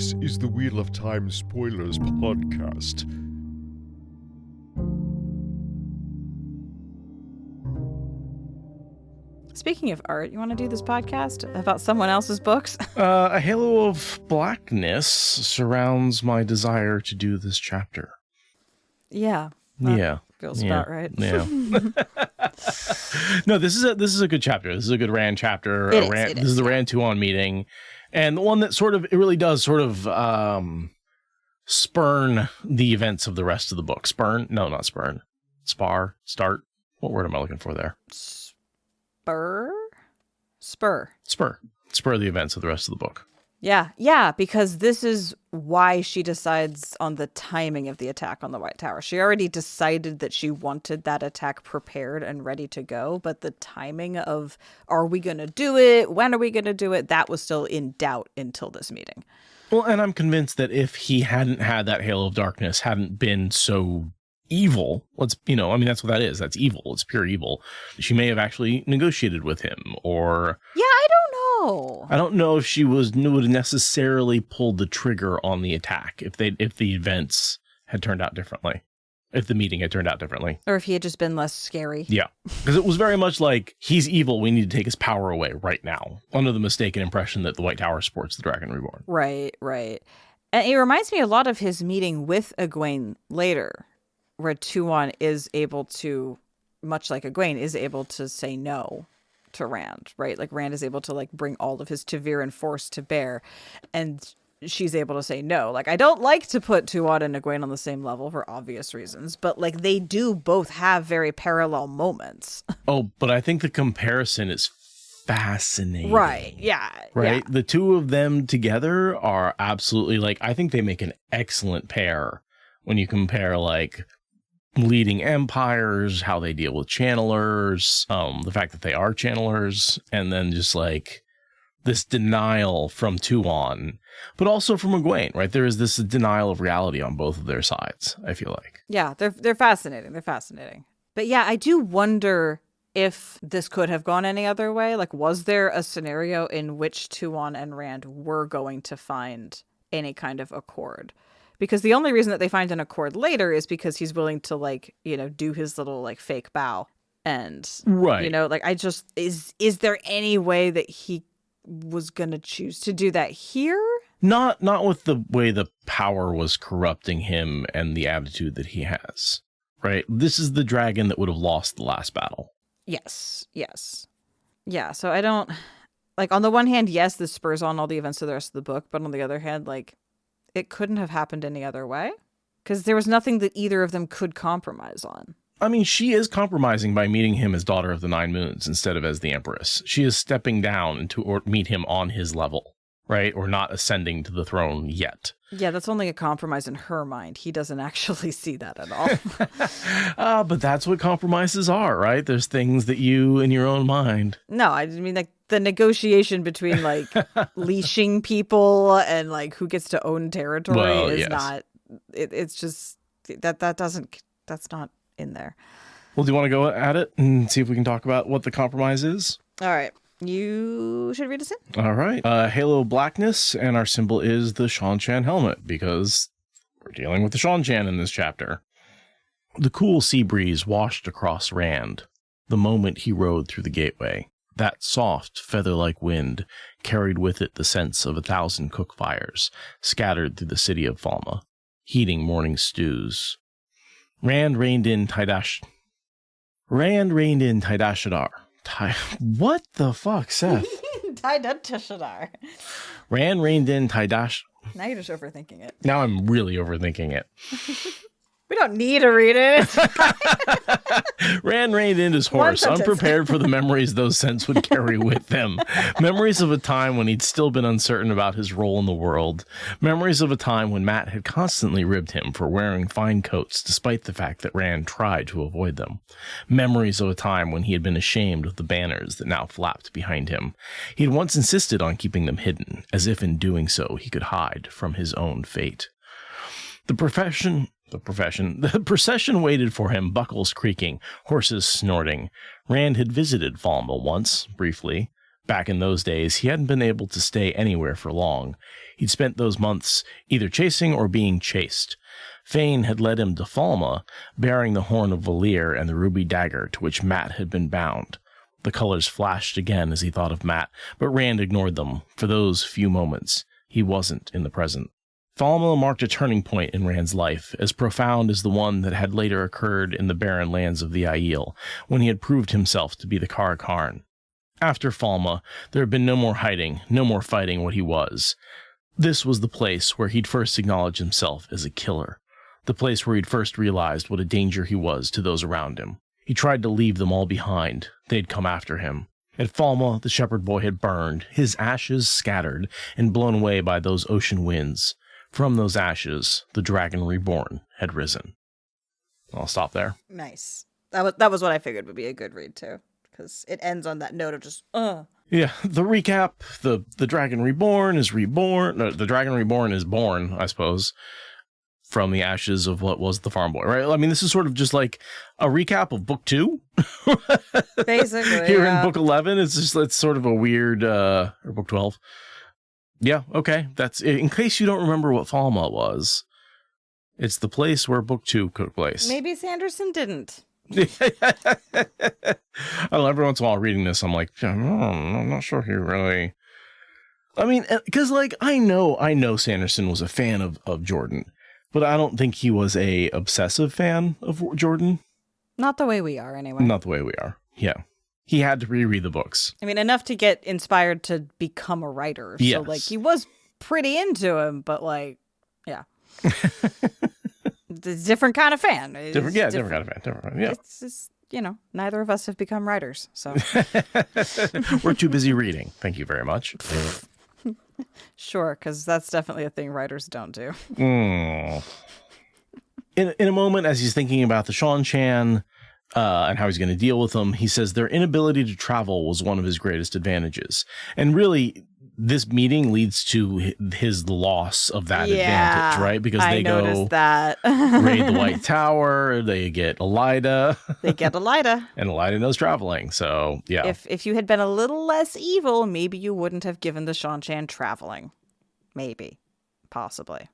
This is the Wheel of Time Spoilers podcast. Speaking of art, you want to do this podcast about someone else's books? A halo of blackness surrounds my desire to do this chapter. Yeah. Feels about right. Yeah. No, this is a good chapter. This is a good Rand chapter. This is the Rand Tuon meeting. And the one that it really does spurn the events of the rest of the book. Spurn? No, not spurn. Start. What word am I looking for there? Spur the events of the rest of the book. Yeah, because this is why she decides on the timing of the attack on the White Tower. She already decided that she wanted that attack prepared and ready to go, but the timing of, are we going to do it? When are we going to do it? That was still in doubt until this meeting. Well, and I'm convinced that if he hadn't had that halo of darkness, hadn't been so evil, that's what that is. That's evil. It's pure evil. She may have actually negotiated with him, or... Yeah, I don't know. I don't know if she would necessarily pulled the trigger on the attack if the events had turned out differently. If the meeting had turned out differently. Or if he had just been less scary. Yeah. Because it was very much like, he's evil, we need to take his power away right now. Under the mistaken impression that the White Tower supports the Dragon Reborn. Right. And it reminds me a lot of his meeting with Egwene later, where Tuon is able to, much like Egwene, is able to say no to Rand, right? Like Rand is able to bring all of his Ta'veren force to bear, and she's able to say no. I don't like to put Tuon and Egwene on the same level for obvious reasons, but they do both have very parallel moments. Oh, but I think the comparison is fascinating. Right. Yeah. Right. Yeah. The two of them together are absolutely I think they make an excellent pair when you compare leading empires, how they deal with channelers, the fact that they are channelers, and then just this denial from Tuon, but also from Egwene, right? There is this denial of reality on both of their sides, I feel like. Yeah, they're fascinating. They're fascinating. But yeah, I do wonder if this could have gone any other way. Was there a scenario in which Tuon and Rand were going to find any kind of accord? Because the only reason that they find an accord later is because he's willing to do his little fake bow. And, right. Is there any way that he was going to choose to do that here? Not with the way the power was corrupting him and the attitude that he has, right? This is the dragon that would have lost the last battle. Yes. Yeah, so I don't, on the one hand, yes, this spurs on all the events of the rest of the book, but on the other hand, it couldn't have happened any other way, because there was nothing that either of them could compromise on. I mean, she is compromising by meeting him as Daughter of the Nine Moons instead of as the Empress. She is stepping down to meet him on his level, right? Or not ascending to the throne yet. Yeah, that's only a compromise in her mind. He doesn't actually see that at all. But that's what compromises are, right? There's things that you, in your own mind. No, I mean, the negotiation between leashing people and who gets to own territory is not. It's just that's not in there. Well, do you want to go at it and see if we can talk about what the compromise is? All right. You should read us in. All right. Halo Blackness, and our symbol is the Seanchan helmet, because we're dealing with the Seanchan in this chapter. The cool sea breeze washed across Rand the moment he rode through the gateway. That soft, feather-like wind carried with it the scents of 1,000 cook fires scattered through the city of Falma, heating morning stews. Rand reined in Tidashadar. What the fuck, Seth? Tidashadar. Rand reined in Tidash. Now you're just overthinking it. Now I'm really overthinking it. We don't need to read it. Rand reined in his horse, unprepared for the memories those scents would carry with them. Memories of a time when he'd still been uncertain about his role in the world. Memories of a time when Matt had constantly ribbed him for wearing fine coats, despite the fact that Rand tried to avoid them. Memories of a time when he had been ashamed of the banners that now flapped behind him. He'd once insisted on keeping them hidden, as if in doing so he could hide from his own fate. The procession waited for him, buckles creaking, horses snorting. Rand had visited Falma once, briefly, Back in those days, he hadn't been able to stay anywhere for long. He'd spent those months either chasing or being chased. Fane had led him to Falma, bearing the horn of Valir and the ruby dagger to which Matt had been bound. The colors flashed again as he thought of Matt, but Rand ignored them. For those few moments, he wasn't in the present. Falma marked a turning point in Rand's life, as profound as the one that had later occurred in the barren lands of the Aiel, when he had proved himself to be the Kara Karn. After Falma, there had been no more hiding, no more fighting what he was. This was the place where he'd first acknowledged himself as a killer, the place where he'd first realized what a danger he was to those around him. He tried to leave them all behind. They'd come after him. At Falma, the shepherd boy had burned, his ashes scattered and blown away by those ocean winds. From those ashes, the dragon reborn had risen. I'll stop there. Nice. That was what I figured would be a good read, too. Because it ends on that note of just, Yeah, the recap, the dragon reborn is reborn. No, the dragon reborn is born, I suppose, from the ashes of what was the farm boy, right? I mean, this is sort of just like a recap of book 2. Basically, Here in book 11, it's sort of a weird, or book 12. Yeah, okay. That's in case you don't remember what Falma was. It's the place where book 2 took place. Maybe Sanderson didn't. I know every once in a while reading this, I'm like, I'm not sure he really. I mean, because like I know Sanderson was a fan of Jordan, but I don't think he was a obsessive fan of Jordan. Not the way we are, anyway. Not the way we are. Yeah, he had to reread the books. I mean, enough to get inspired to become a writer. Yes. So, like, he was pretty into him, but like, yeah. Different kind of fan. Different kind of fan. Different fan. Yeah. It's just, neither of us have become writers. So we're too busy reading. Thank you very much. Sure, because that's definitely a thing writers don't do. In a moment, as he's thinking about the Seanchan and how he's going to deal with them, he says their inability to travel was one of his greatest advantages. And really, this meeting leads to his loss of that advantage, right? Because they go that. raid the White Tower. They get Elida. And Elida knows traveling. So, yeah. If you had been a little less evil, maybe you wouldn't have given the Seanchan traveling. Maybe. Possibly.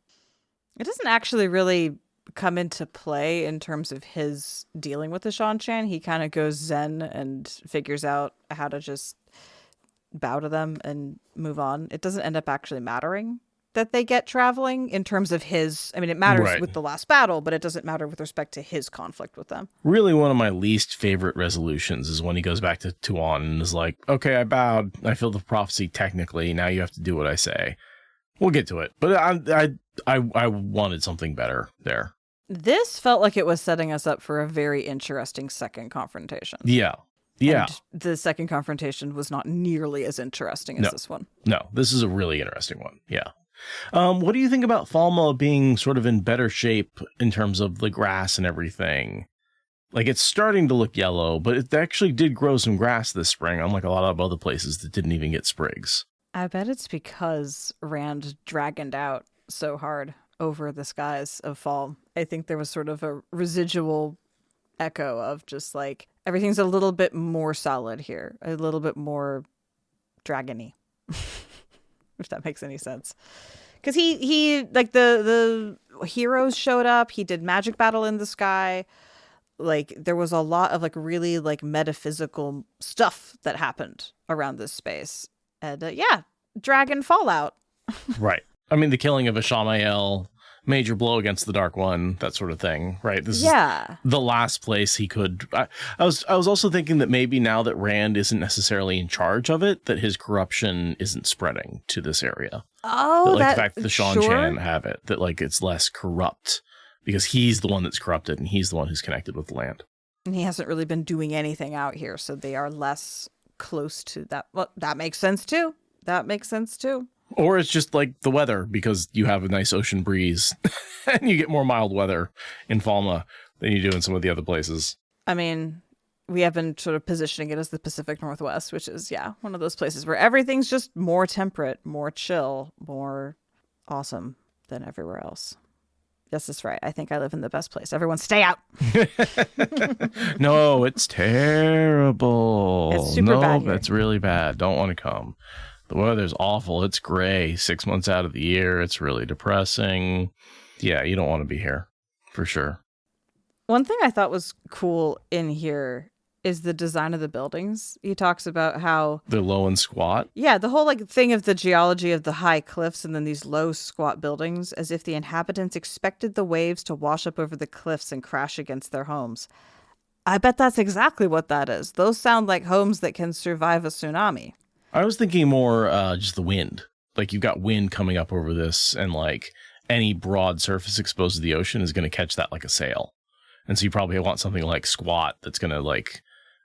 It doesn't actually really come into play in terms of his dealing with the Seanchan. He kind of goes zen and figures out how to just bow to them and move on. It doesn't end up actually mattering that they get traveling in terms of his. I mean, it matters with the last battle, but it doesn't matter with respect to his conflict with them. Really, one of my least favorite resolutions is when he goes back to Tuon and is like, okay, I bowed. I filled the prophecy technically. Now you have to do what I say. We'll get to it. But I wanted something better there. This felt like it was setting us up for a very interesting second confrontation. Yeah. Yeah. And the second confrontation was not nearly as interesting as this one. No, this is a really interesting one. Yeah. What do you think about Falma being sort of in better shape in terms of the grass and everything? Like, it's starting to look yellow, but it actually did grow some grass this spring, unlike a lot of other places that didn't even get sprigs. I bet it's because Rand dragoned out so hard over the skies of fall. I think there was sort of a residual echo of just like, everything's a little bit more solid here, a little bit more dragony, if that makes any sense. Because he like the heroes showed up. He did magic battle in the sky. Like, there was a lot of like really like metaphysical stuff that happened around this space. And dragon fallout. Right. I mean, the killing of a Shamael, major blow against the Dark One, that sort of thing, right? This is the last place he could. I was also thinking that maybe now that Rand isn't necessarily in charge of it, that his corruption isn't spreading to this area. Oh, the fact that the Seanchan have it, that like it's less corrupt because he's the one that's corrupted and he's the one who's connected with the land. And he hasn't really been doing anything out here, so they are less close to that. Well, that makes sense too. Or it's just like the weather, because you have a nice ocean breeze and you get more mild weather in Falma than you do in some of the other places. I mean, we have been sort of positioning it as the Pacific Northwest, which is, one of those places where everything's just more temperate, more chill, more awesome than everywhere else. This is right. I think I live in the best place. Everyone stay out. No, it's terrible. It's super bad here. It's really bad. Don't want to come. The weather's awful. It's gray 6 months out of the year. It's really depressing. Yeah, you don't want to be here for sure. One thing I thought was cool in here is the design of the buildings. He talks about how they're low and squat. Yeah, the whole like thing of the geology of the high cliffs and then these low squat buildings, as if the inhabitants expected the waves to wash up over the cliffs and crash against their homes. I bet that's exactly what that is. Those sound like homes that can survive a tsunami. I was thinking more just the wind. Like you've got wind coming up over this, and like any broad surface exposed to the ocean is going to catch that like a sail. And so you probably want something like squat that's going to like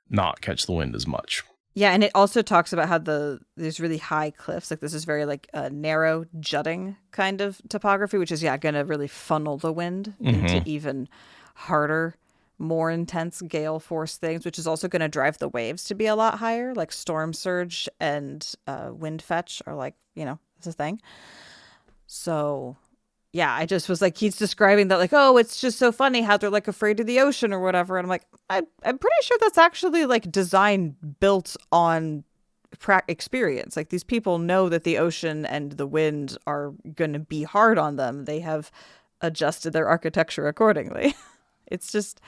not catch the wind as much. Yeah, and it also talks about how there's really high cliffs. Like this is very like a narrow jutting kind of topography, which is going to really funnel the wind into even harder, more intense gale force things, which is also going to drive the waves to be a lot higher. Like storm surge and wind fetch are like, it's a thing. So yeah, I just was like, he's describing that like, oh, it's just so funny how they're like afraid of the ocean or whatever. And I'm like, I'm pretty sure that's actually like design built on experience. Like these people know that the ocean and the wind are going to be hard on them. They have adjusted their architecture accordingly. It's just,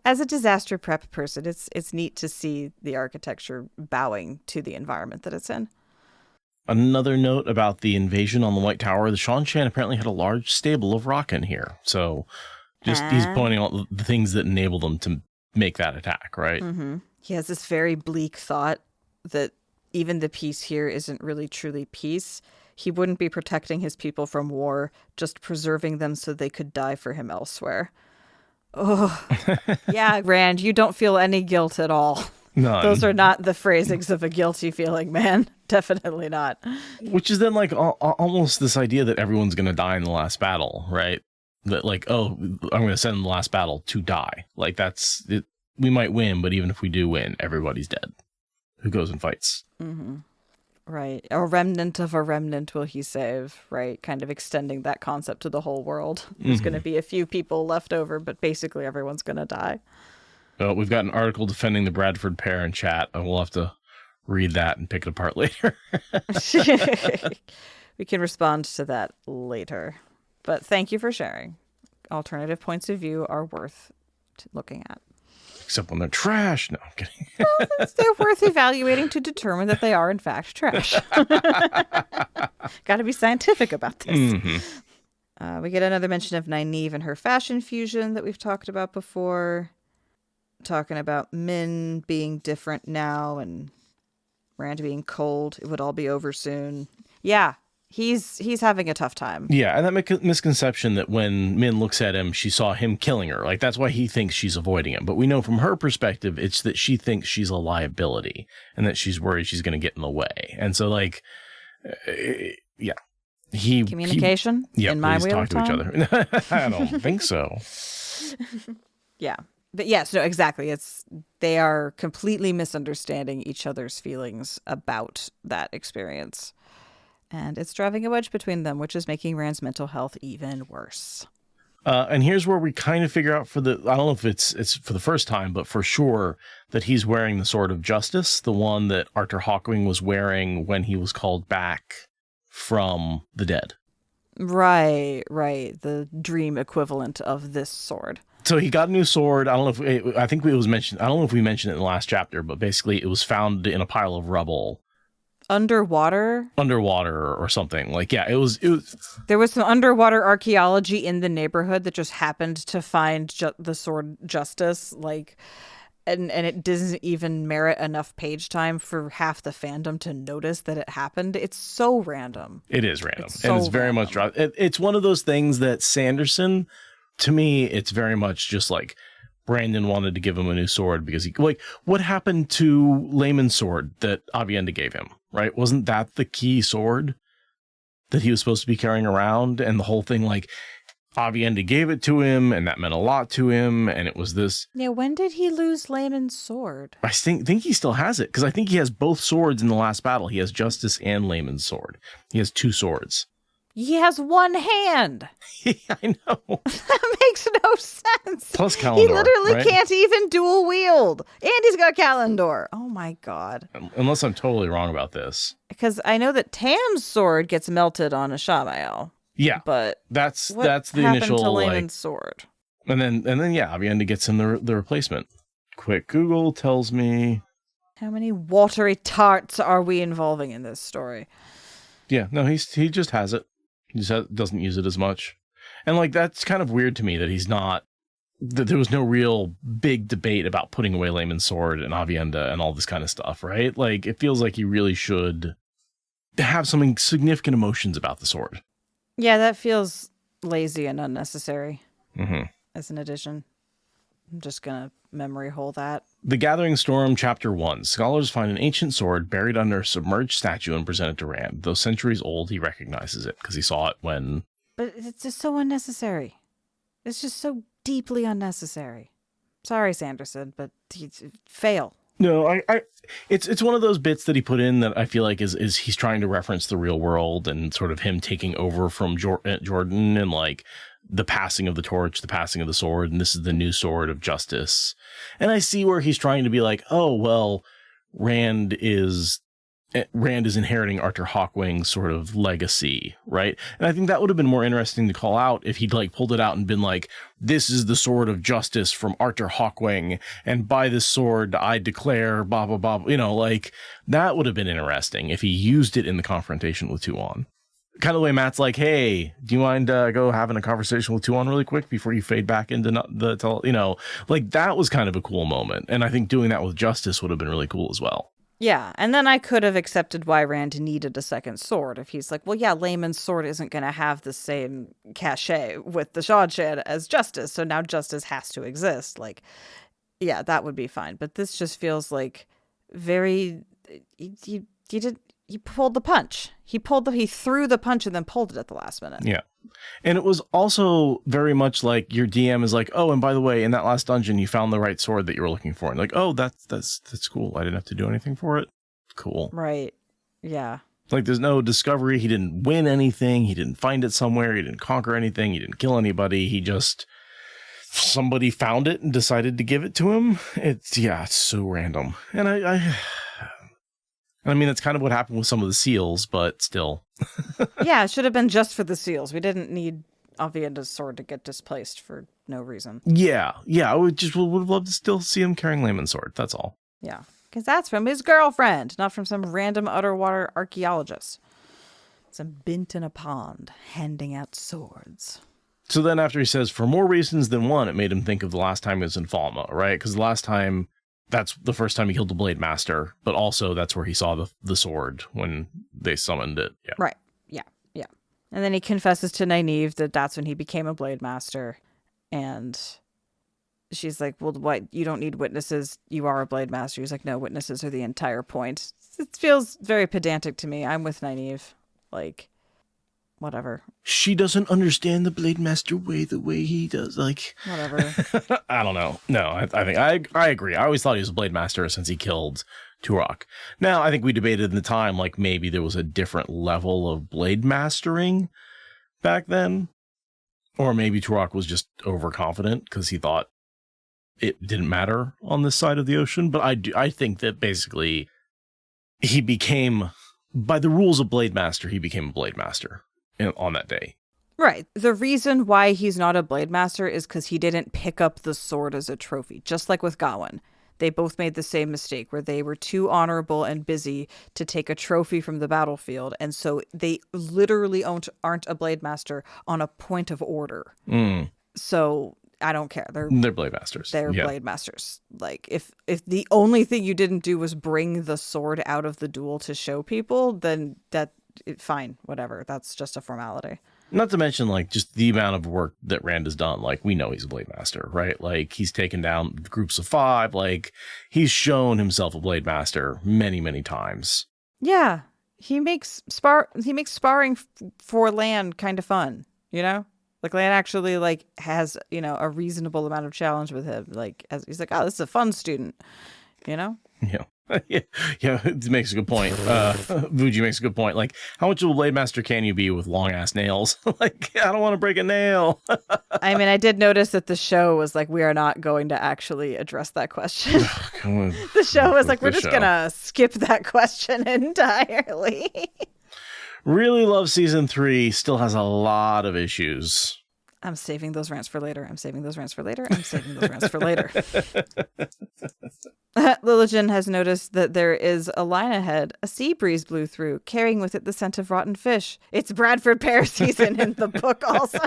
as a disaster prep person, it's neat to see the architecture bowing to the environment that it's in. Another note about the invasion on the White Tower, the Shanshan apparently had a large stable of rock in here. So just he's pointing out the things that enabled them to make that attack, right? Mm-hmm. He has this very bleak thought that even the peace here isn't really truly peace. He wouldn't be protecting his people from war, just preserving them so they could die for him elsewhere. Oh, yeah, Rand, you don't feel any guilt at all. None. Those are not the phrasings of a guilty feeling, man. Definitely not. Which is then like almost this idea that everyone's going to die in the last battle, right? That like, oh, I'm going to send the last battle to die. Like that's it. We might win, but even if we do win, everybody's dead. Who goes and fights? Mm-hmm. Right. A remnant of a remnant will he save, right? Kind of extending that concept to the whole world. There's going to be a few people left over, but basically everyone's going to die. We've got an article defending the Bradford pair in chat. I will have to read that and pick it apart later. We can respond to that later. But thank you for sharing. Alternative points of view are worth looking at. Except when they're trash. No, I'm kidding. Well, they're worth evaluating to determine that they are, in fact, trash. Got to be scientific about this. Mm-hmm. We get another mention of Nynaeve and her fashion fusion that we've talked about before. Talking about Min being different now and Rand being cold. It would all be over soon. Yeah, he's having a tough time. Yeah, and that misconception that when Min looks at him, she saw him killing her. Like, that's why he thinks she's avoiding him. But we know from her perspective, it's that she thinks she's a liability and that she's worried she's going to get in the way. And so, like, yeah. Communication? In my wheel of time? Talk to each other. I don't think so. Yeah. But yes, no, exactly. They are completely misunderstanding each other's feelings about that experience. And it's driving a wedge between them, which is making Rand's mental health even worse. And here's where we kind of figure out I don't know if it's for the first time, but for sure that he's wearing the Sword of Justice, the one that Arthur Hawkwing was wearing when he was called back from the dead. Right. The dream equivalent of this sword. So he got a new sword. I don't know if I think it was mentioned. I don't know if we mentioned it in the last chapter, but basically it was found in a pile of rubble. Underwater or something. Like, yeah, it was. There was some underwater archaeology in the neighborhood that just happened to find the sword Justice. Like, and it doesn't even merit enough page time for half the fandom to notice that it happened. It's so random. It is random. And it's very much. It's one of those things that Sanderson. To me, it's very much just like Brandon wanted to give him a new sword because he like what happened to Layman's sword that Aviendha gave him, right? Wasn't that the key sword that he was supposed to be carrying around? And the whole thing, like Aviendha gave it to him and that meant a lot to him. And it was this. Yeah. When did he lose Layman's sword? I think he still has it because I think he has both swords in the last battle. He has Justice and Layman's sword. He has two swords. He has one hand. I know. That makes no sense. Plus Calendar, He literally right? can't even dual wield. And he's got Calendar. Oh my god. Unless I'm totally wrong about this. Because I know that Tam's sword gets melted on Ishamael. Yeah. But that's what the happened initial to like, Layman's sword? and then yeah, Avienda gets him the replacement. Quick Google tells me, How many watery tarts are we involving in this story? yeah, no, he just has it. He just doesn't use it as much. And like that's kind of weird to me that he's not, that there was no real big debate about putting away Layman's sword and Avienda and all this kind of stuff, right? Like it feels like he really should have some significant emotions about the sword. Yeah, that feels lazy and unnecessary Mm-hmm. as an addition. I'm just gonna memory hole that. The Gathering Storm, Chapter 1. Scholars find an ancient sword buried under a submerged statue and present it to Rand. Though centuries old, he recognizes it because he saw it when... But it's just so unnecessary. It's just so deeply unnecessary. Sorry, Sanderson, but fail. No, it's one of those bits that he put in that I feel like is he's trying to reference the real world and sort of him taking over from Jordan and like the passing of the torch, the passing of the sword, and this is the new sword of justice. And I see where he's trying to be like, oh, well, Rand is inheriting Arthur Hawkwing's sort of legacy, right? And I think that would have been more interesting to call out if he'd like pulled it out and been like, this is the sword of justice from Arthur Hawkwing, and by this sword I declare blah blah blah, you know, like that would have been interesting if he used it in the confrontation with Tuon. Kind of the way Matt's like, hey, do you mind go having a conversation with Tuon really quick before you fade back into you know, like that was kind of a cool moment. And I think doing that with Justice would have been really cool as well. Yeah, and then I could have accepted why Rand needed a second sword if he's like, well, yeah, Layman's sword isn't going to have the same cachet with the Shadshed as Justice, so now Justice has to exist. Like, yeah, that would be fine. But this just feels like very... He pulled the punch. He threw the punch and then pulled it at the last minute. Yeah. And it was also very much like your DM is like, oh, and by the way, in that last dungeon, you found the right sword that you were looking for. And like, oh, that's cool. I didn't have to do anything for it. Cool. Right. Yeah. Like there's no discovery. He didn't win anything. He didn't find it somewhere. He didn't conquer anything. He didn't kill anybody. He just, somebody found it and decided to give it to him. It's so random. And I mean, that's kind of what happened with some of the seals, but still. Yeah, it should have been just for the seals. We didn't need Avienda's sword to get displaced for no reason. Yeah. I would have loved to still see him carrying Layman's sword. That's all. Yeah, because that's from his girlfriend, not from some random underwater archaeologist. Some bint in a pond, handing out swords. So then after he says, for more reasons than one, it made him think of the last time he was in Falma, right? Because the last time... that's the first time he killed the Blade Master, but also that's where he saw the sword when they summoned it. Yeah. Right. Yeah. And then he confesses to Nynaeve that that's when he became a Blade Master. And she's like, well, what? You don't need witnesses. You are a Blade Master. He's like, no, witnesses are the entire point. It feels very pedantic to me. I'm with Nynaeve. Like, whatever. She doesn't understand the Blade Master way the way he does. Like, whatever. I don't know. No, I think I agree. I always thought he was a Blade Master since he killed Turok. Now, I think we debated in the time, like maybe there was a different level of Blade Mastering back then. Or maybe Turok was just overconfident because he thought it didn't matter on this side of the ocean. But I think that basically he became, by the rules of Blade Master, he became a Blade Master on that day. Right. The reason why he's not a Blade Master is because he didn't pick up the sword as a trophy, just like with Gawain. They both made the same mistake where they were too honorable and busy to take a trophy from the battlefield. And so they literally aren't a Blade Master on a point of order. So I don't care. They're Blade Masters. They're Blade Masters. Like if the only thing you didn't do was bring the sword out of the duel to show people, then fine, whatever. That's just a formality. Not to mention, like, just the amount of work that Rand has done. Like, we know he's a Blade Master, right? Like, he's taken down groups of 5. Like, he's shown himself a Blade Master many, many times. Yeah. He makes sparring for Lan kind of fun, you know? Like, Lan actually, like, has, you know, a reasonable amount of challenge with him. Like, he's like, oh, this is a fun student, you know? Yeah. yeah, it makes a good point. Vuji makes a good point. Like, how much of a blade master can you be with long ass nails? Like, I don't want to break a nail. I mean, I did notice that the show was like, we are not going to actually address that question. The show was like, we're just going to skip that question entirely. Really love season 3. Still has a lot of issues. I'm saving those rants for later. I'm saving those rants for later. I'm saving those rants for later. Lilligin has noticed that there is a line ahead. A sea breeze blew through, carrying with it the scent of rotten fish. It's Bradford pear season in the book also.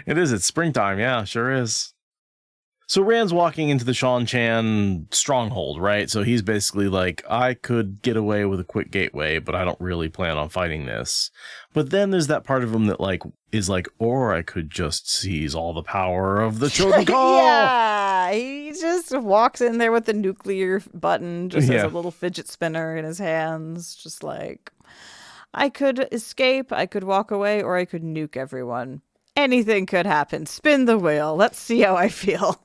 It is. It's springtime. Yeah, sure is. So Rand's walking into the Shan Chan stronghold, right? So he's basically like, I could get away with a quick gateway, but I don't really plan on fighting this. But then there's that part of him that like is like, or I could just seize all the power of the Chosen Call. Yeah, he just walks in there with the nuclear button, just has a little fidget spinner in his hands, just like, I could escape, I could walk away, or I could nuke everyone. Anything could happen. Spin the wheel. Let's see how I feel.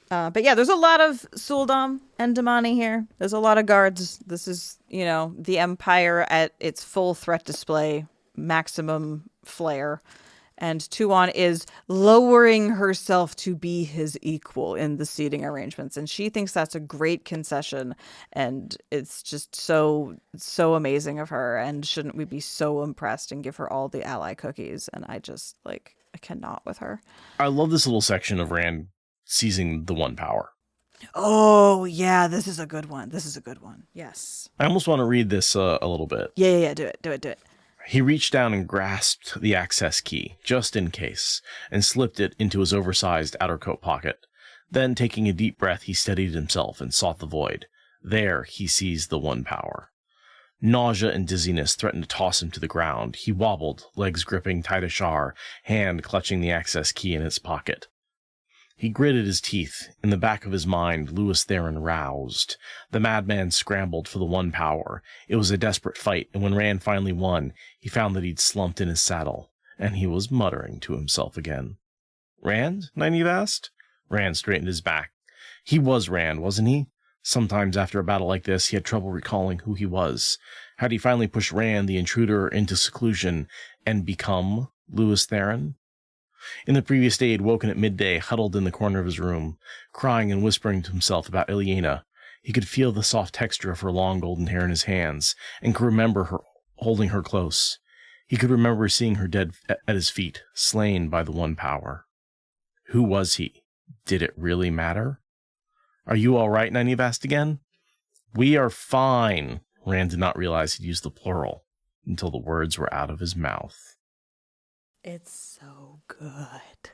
But yeah, there's a lot of Suldam and Damani here. There's a lot of guards. This is, the Empire at its full threat display, maximum flare. And Tuon is lowering herself to be his equal in the seating arrangements. And she thinks that's a great concession. And it's just so amazing of her. And shouldn't we be so impressed and give her all the ally cookies? And I just, I cannot with her. I love this little section of Rand seizing the one power. Oh, yeah, this is a good one. Yes. I almost want to read this a little bit. Yeah, do it. He reached down and grasped the access key, just in case, and slipped it into his oversized outer coat pocket. Then, taking a deep breath, he steadied himself and sought the void. There, he seized the one power. Nausea and dizziness threatened to toss him to the ground. He wobbled, legs gripping Tidashar, hand clutching the access key in his pocket. He gritted his teeth. In the back of his mind, Lewis Theron roused. The madman scrambled for the one power. It was a desperate fight, and when Rand finally won, he found that he'd slumped in his saddle, and he was muttering to himself again. Rand? Nynaeve asked. Rand straightened his back. He was Rand, wasn't he? Sometimes after a battle like this, he had trouble recalling who he was. Had he finally pushed Rand, the intruder, into seclusion and become Lewis Theron? In the previous day, he had woken at midday, huddled in the corner of his room, crying and whispering to himself about Ilyena. He could feel the soft texture of her long golden hair in his hands, and could remember her holding her close. He could remember seeing her dead at his feet, slain by the one power. Who was he? Did it really matter? Are you all right? Nynaeve asked again. We are fine. Rand did not realize he'd used the plural until the words were out of his mouth. It's so good.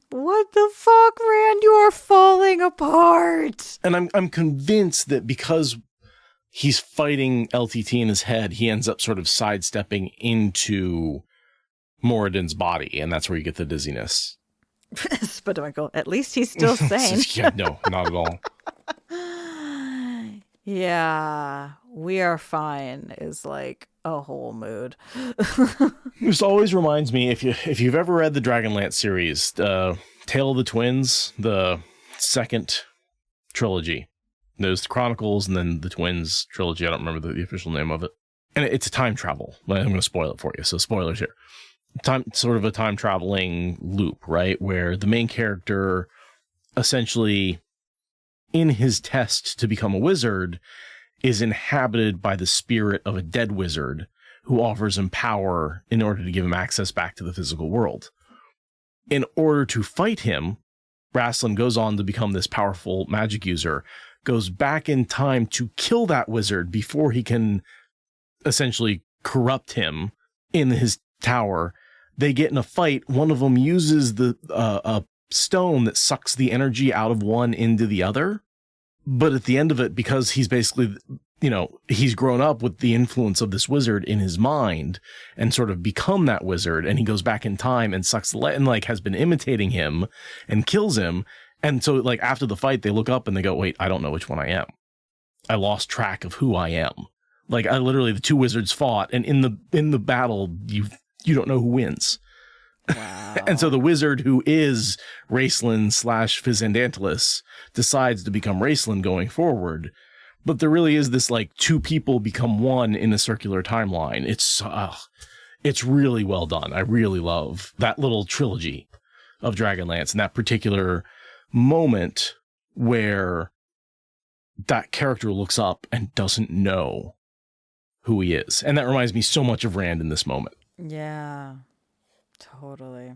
What the fuck, Rand? You are falling apart. And I'm convinced that because he's fighting LTT in his head, he ends up sort of sidestepping into Moradin's body, and that's where you get the dizziness. Spadwinkle. At least he's still sane. Yeah, no, not at all. Yeah, we are fine is like a whole mood. This always reminds me, if you've ever read the Dragonlance series, Tale of the Twins, the second trilogy. There's the Chronicles and then the Twins trilogy. I don't remember the official name of it. And it's a time travel. I'm going to spoil it for you, so spoilers here. Sort of a time traveling loop, right? Where the main character essentially, in his test to become a wizard, is inhabited by the spirit of a dead wizard who offers him power in order to give him access back to the physical world. In order to fight him, Rasslin goes on to become this powerful magic user, goes back in time to kill that wizard before he can essentially corrupt him in his tower. They get in a fight. One of them uses a stone that sucks the energy out of one into the other. But at the end of it, because he's basically, he's grown up with the influence of this wizard in his mind and sort of become that wizard. And he goes back in time and sucks the and has been imitating him and kills him. And so after the fight, they look up and they go, wait, I don't know which one I am. I lost track of who I am. The two wizards fought, and in the battle, you don't know who wins. Wow. And so the wizard who is Raceland / Fizandantilus decides to become Raceland going forward. But there really is this like two people become one in a circular timeline. It's really well done. I really love that little trilogy of Dragonlance and that particular moment where that character looks up and doesn't know who he is. And that reminds me so much of Rand in this moment. Yeah, totally.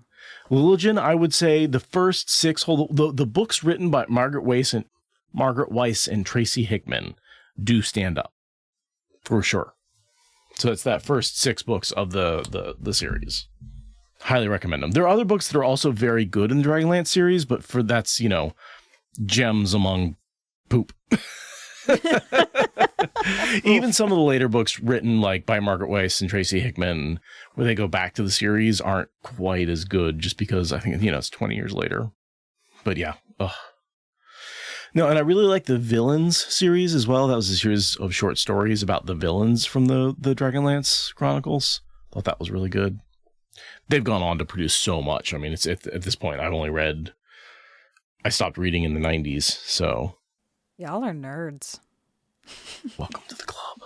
Lilligin, I would say the first 6 the books written by Margaret Weiss and Tracy Hickman do stand up for sure. So it's that first 6 books of the series. Highly recommend them. There are other books that are also very good in the Dragonlance series, but for that's, gems among poop. Even some of the later books written like by Margaret Weiss and Tracy Hickman, where they go back to the series, aren't quite as good just because I think, it's 20 years later. But yeah. Ugh. No, and I really like the Villains series as well. That was a series of short stories about the villains from the Dragonlance Chronicles. Thought that was really good. They've gone on to produce so much. I mean, it's at this point, I stopped reading in the 90s, so. Y'all are nerds. Welcome to the club.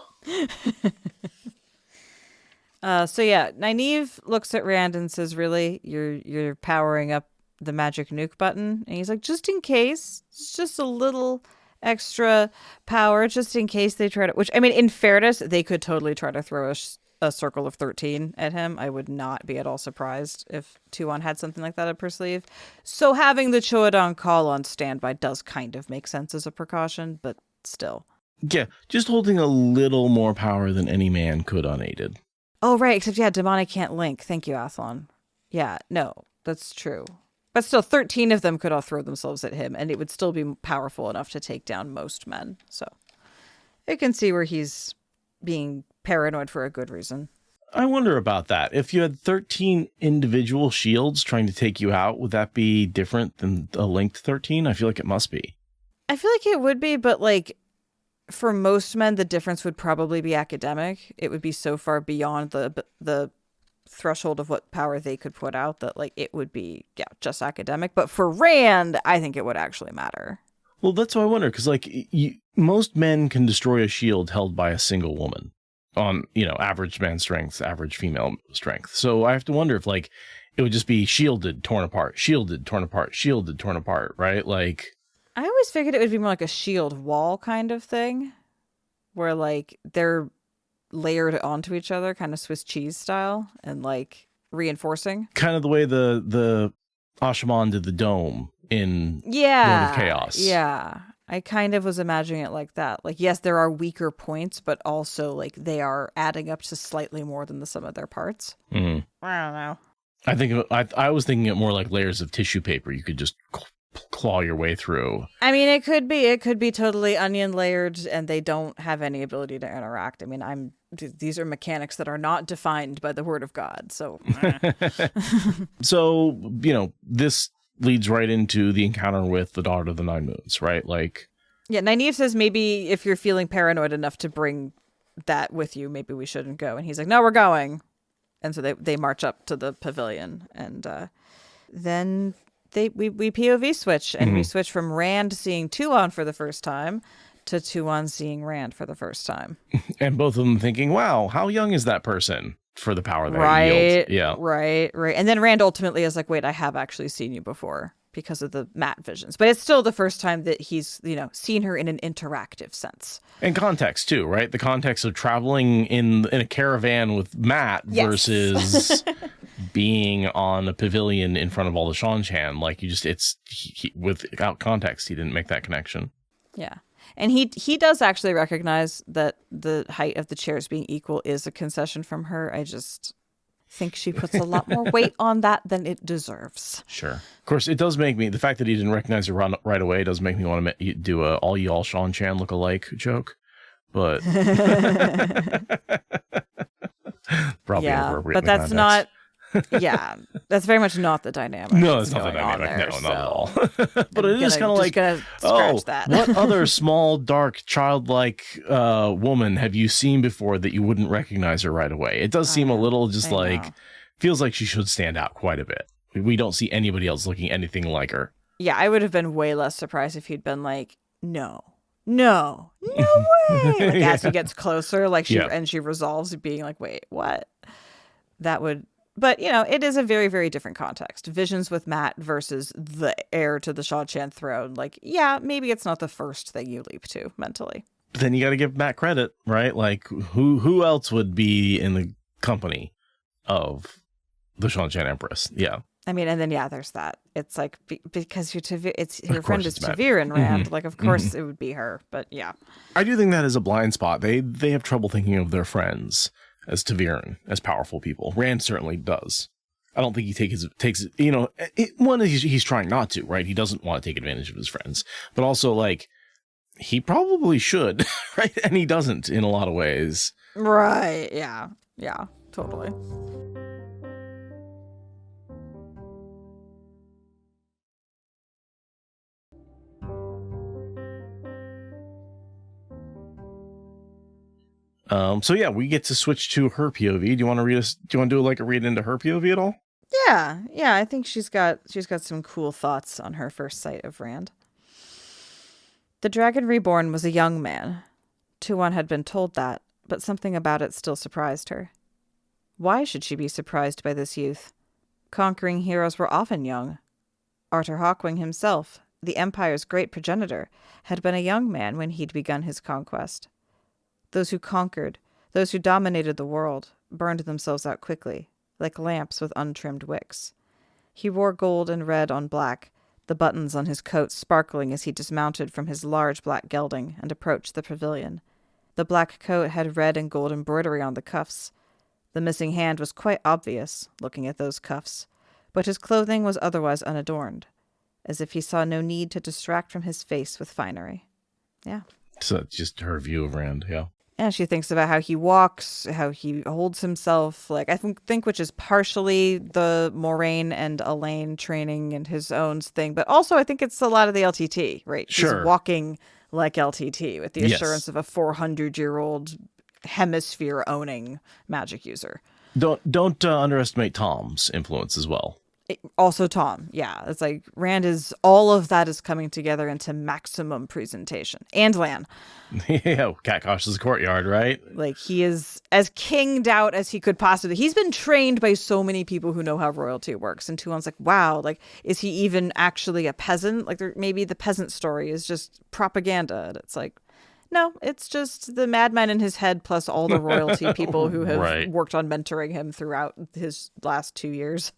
So yeah, Nynaeve looks at Rand and says, really, you're powering up the magic nuke button? And he's like, just in case. It's just a little extra power, just in case they try to, which, I mean, in fairness, they could totally try to throw a circle of 13 at him. I would not be at all surprised if Tuon had something like that up her sleeve. So having the Cho'odon call on standby does kind of make sense as a precaution, but still. Yeah, just holding a little more power than any man could unaided. Oh, right. Except, yeah, Damani can't link. Thank you, Athlon. Yeah, no, that's true. But still, 13 of them could all throw themselves at him, and it would still be powerful enough to take down most men. So I can see where he's being paranoid for a good reason. I wonder about that. If you had 13 individual shields trying to take you out, would that be different than a linked 13? I feel like it must be. I feel like it would be, but like for most men, the difference would probably be academic. It would be so far beyond the threshold of what power they could put out that like it would be just academic. But for Rand, I think it would actually matter. Well, that's what I wonder, because like most men can destroy a shield held by a single woman on average man strength, average female strength. So I have to wonder if like it would just be shielded, torn apart, shielded, torn apart, shielded, torn apart, right? Like I always figured it would be more like a shield wall kind of thing, where like they're layered onto each other, kind of Swiss cheese style, and like reinforcing. Kind of the way the Ashaman did the dome in Lord of Chaos. Yeah. I kind of was imagining it like that. Like, yes, there are weaker points, but also like they are adding up to slightly more than the sum of their parts. Mm-hmm. I don't know. I think I was thinking it more like layers of tissue paper you could just claw your way through. I mean, it could be totally onion layered, and they don't have any ability to interact. I mean, these are mechanics that are not defined by the word of God. So, so this leads right into the encounter with the Daughter of the Nine Moons, right? Like, yeah, Nynaeve says maybe if you're feeling paranoid enough to bring that with you, maybe we shouldn't go. And he's like, no, we're going. And so they march up to the pavilion, and then we POV switch, and we switch from Rand seeing Tuon for the first time to Tuon seeing Rand for the first time. And both of them thinking, wow, how young is that person for the power that he yields? Yeah. Right. And then Rand ultimately is like, wait, I have actually seen you before because of the Matt visions. But it's still the first time that he's, seen her in an interactive sense. And context too, right? The context of traveling in a caravan with Matt versus being on a pavilion in front of all the Shanshan. Like without context, he didn't make that connection. Yeah. And he does actually recognize that the height of the chairs being equal is a concession from her. I just think she puts a lot more weight on that than it deserves. Sure. Of course, it does make me, the fact that he didn't recognize her right away does make me want to do a all y'all Shanshan look alike joke. But probably inappropriate. But that's not. Yeah, that's very much not the dynamic. No, it's not the dynamic. No, not at all. But it is kind of like, that. What other small, dark, childlike woman have you seen before that you wouldn't recognize her right away? It does seem a little just like feels like she should stand out quite a bit. We don't see anybody else looking anything like her. Yeah, I would have been way less surprised if he'd been like, no way. Like as he gets closer, like she resolves being like, wait, what? That would, but it is a very, very different context. Visions with Matt versus the heir to the Sha Chan throne. Like, yeah, maybe it's not the first thing you leap to mentally. But then you got to give Matt credit, right? Like who else would be in the company of the Sha Chan Empress? Yeah. I mean, and then, there's that. It's like, because your friend is Taviran Rand. Like, of course it would be her, but yeah. I do think that is a blind spot. They have trouble thinking of their friends as Taviran, as powerful people. Rand certainly does. I don't think he takes one, he's trying not to, right? He doesn't want to take advantage of his friends. But also, like, he probably should, right? And he doesn't in a lot of ways. Right, yeah. Yeah, totally. So yeah, we get to switch to her POV. Do you want to read us? Do you want to do like a read into her POV at all? Yeah. I think she's got some cool thoughts on her first sight of Rand. The Dragon Reborn was a young man. Tuon had been told that, but something about it still surprised her. Why should she be surprised by this youth? Conquering heroes were often young. Arthur Hawkwing himself, the Empire's great progenitor, had been a young man when he'd begun his conquest. Those who conquered, those who dominated the world, burned themselves out quickly, like lamps with untrimmed wicks. He wore gold and red on black, the buttons on his coat sparkling as he dismounted from his large black gelding and approached the pavilion. The black coat had red and gold embroidery on the cuffs. The missing hand was quite obvious, looking at those cuffs, but his clothing was otherwise unadorned, as if he saw no need to distract from his face with finery. Yeah. So just her view of Rand, yeah. And she thinks about how he walks, how he holds himself. Like, I think which is partially the Moraine and Elaine training and his own thing. But also, I think it's a lot of the LTT, right? Sure. He's walking like LTT with the assurance of a 400-year-old hemisphere-owning magic user. Don't underestimate Tom's influence as well. Also Tom, yeah. It's like Rand is, all of that is coming together into maximum presentation. And Lan. Yeah, Cat-Kosh's courtyard, right? Like, he is as kinged out as he could possibly. He's been trained by so many people who know how royalty works. And Tuon's like, wow, like, is he even actually a peasant? Like, maybe the peasant story is just propaganda. And it's like, no, it's just the madman in his head plus all the royalty people who have worked on mentoring him throughout his last 2 years.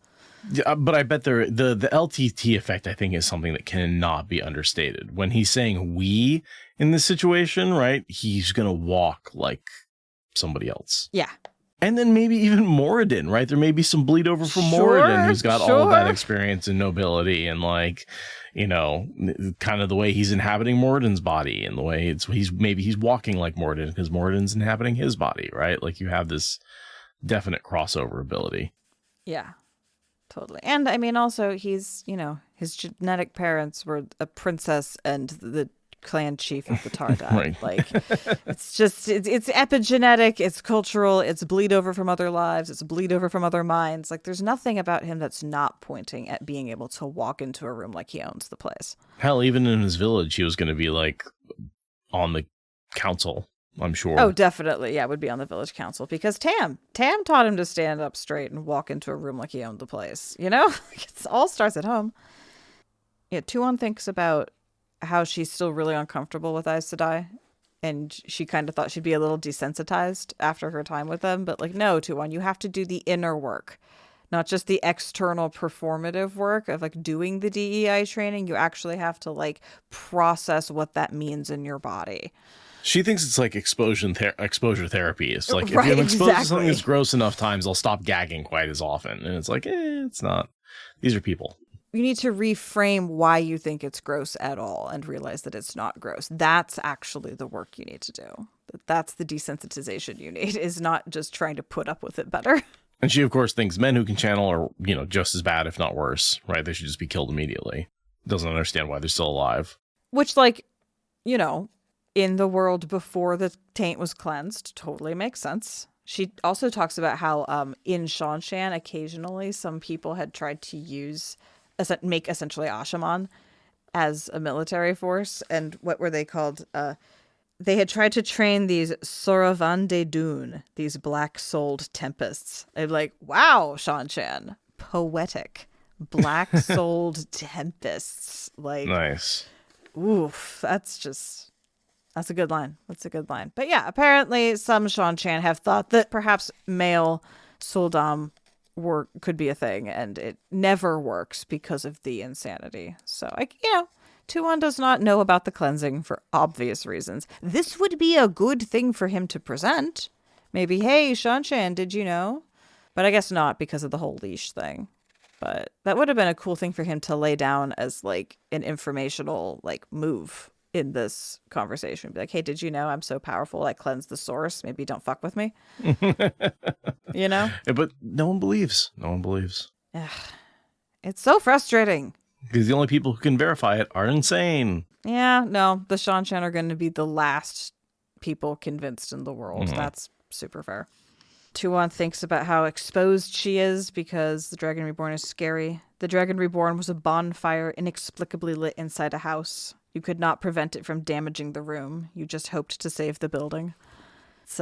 Yeah, but I bet the LTT effect, I think, is something that cannot be understated. When he's saying we in this situation, right, he's going to walk like somebody else. Yeah. And then maybe even Moradin, right? There may be some bleed over from Moradin, who's got all of that experience and nobility and, like, you know, kind of the way he's inhabiting Moradin's body and the way he's walking like Moradin because Moradin's inhabiting his body, right? Like, you have this definite crossover ability. Yeah. Totally. And I mean, also, he's, you know, his genetic parents were a princess and the clan chief of the Tardai. Right. Like, it's just, it's epigenetic, it's cultural, it's bleed over from other lives, it's bleed over from other minds. Like, there's nothing about him that's not pointing at being able to walk into a room like he owns the place. Hell, even in his village, he was going to be, like, on the council, I'm sure. Oh, definitely. Yeah, would be on the village council because Tam taught him to stand up straight and walk into a room like he owned the place. You know, it all starts at home. Yeah, Tuon thinks about how she's still really uncomfortable with Aes Sedai, and she kind of thought she'd be a little desensitized after her time with them. But like, no, Tuon, you have to do the inner work, not just the external performative work of like doing the DEI training. You actually have to like process what that means in your body. She thinks it's like exposure therapy. It's like, if I'm exposed to something that's gross enough times, I'll stop gagging quite as often. And it's like, it's not. These are people. You need to reframe why you think it's gross at all and realize that it's not gross. That's actually the work you need to do. That's the desensitization you need, is not just trying to put up with it better. And she, of course, thinks men who can channel are, you know, just as bad, if not worse, right? They should just be killed immediately. Doesn't understand why they're still alive. Which, like, you know, in the world before the taint was cleansed, totally makes sense. She also talks about how in Shanshan, occasionally some people had tried to make essentially Ashaman as a military force. And what were they called? They had tried to train these Soravan de Dune, these black-souled tempests. I'm like, wow, Shanshan, poetic. Black-souled tempests. Like, Nice. oof, that's a good line. That's a good line. But yeah, apparently some Shanshan have thought that perhaps male Suldam could be a thing, and it never works because of the insanity. So, Tuon does not know about the cleansing for obvious reasons. This would be a good thing for him to present. Maybe, hey, Shanshan, did you know? But I guess not because of the whole leash thing. But that would have been a cool thing for him to lay down as like an informational like move in this conversation. Be like, hey, did you know I'm so powerful? I cleanse the source. Maybe don't fuck with me. You know? Yeah, but no one believes. No one believes. It's so frustrating. Because the only people who can verify it are insane. Yeah, no, the Shanshan are going to be the last people convinced in the world. Mm-hmm. That's super fair. Tuon thinks about how exposed she is because the Dragon Reborn is scary. The Dragon Reborn was a bonfire inexplicably lit inside a house. You could not prevent it from damaging the room. You just hoped to save the building. It's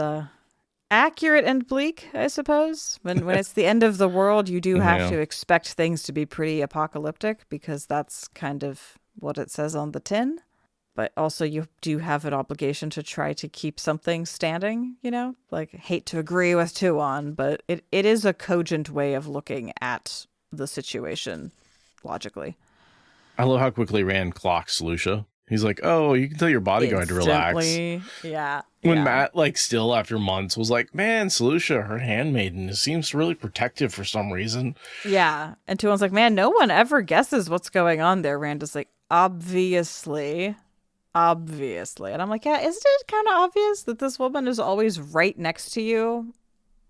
accurate and bleak, I suppose. When it's the end of the world, you do have to expect things to be pretty apocalyptic because that's kind of what it says on the tin. But also you do have an obligation to try to keep something standing, you know? Like, hate to agree with Tuon, but it is a cogent way of looking at the situation logically. I love how quickly Rand clocks Lucia. He's like, oh, you can tell your bodyguard to relax. Yeah. When Matt, like, still after months was like, man, Lucia, her handmaiden, seems really protective for some reason. Yeah. And Tuon's like, man, no one ever guesses what's going on there. Rand is like, obviously. And I'm like, yeah, isn't it kind of obvious that this woman is always right next to you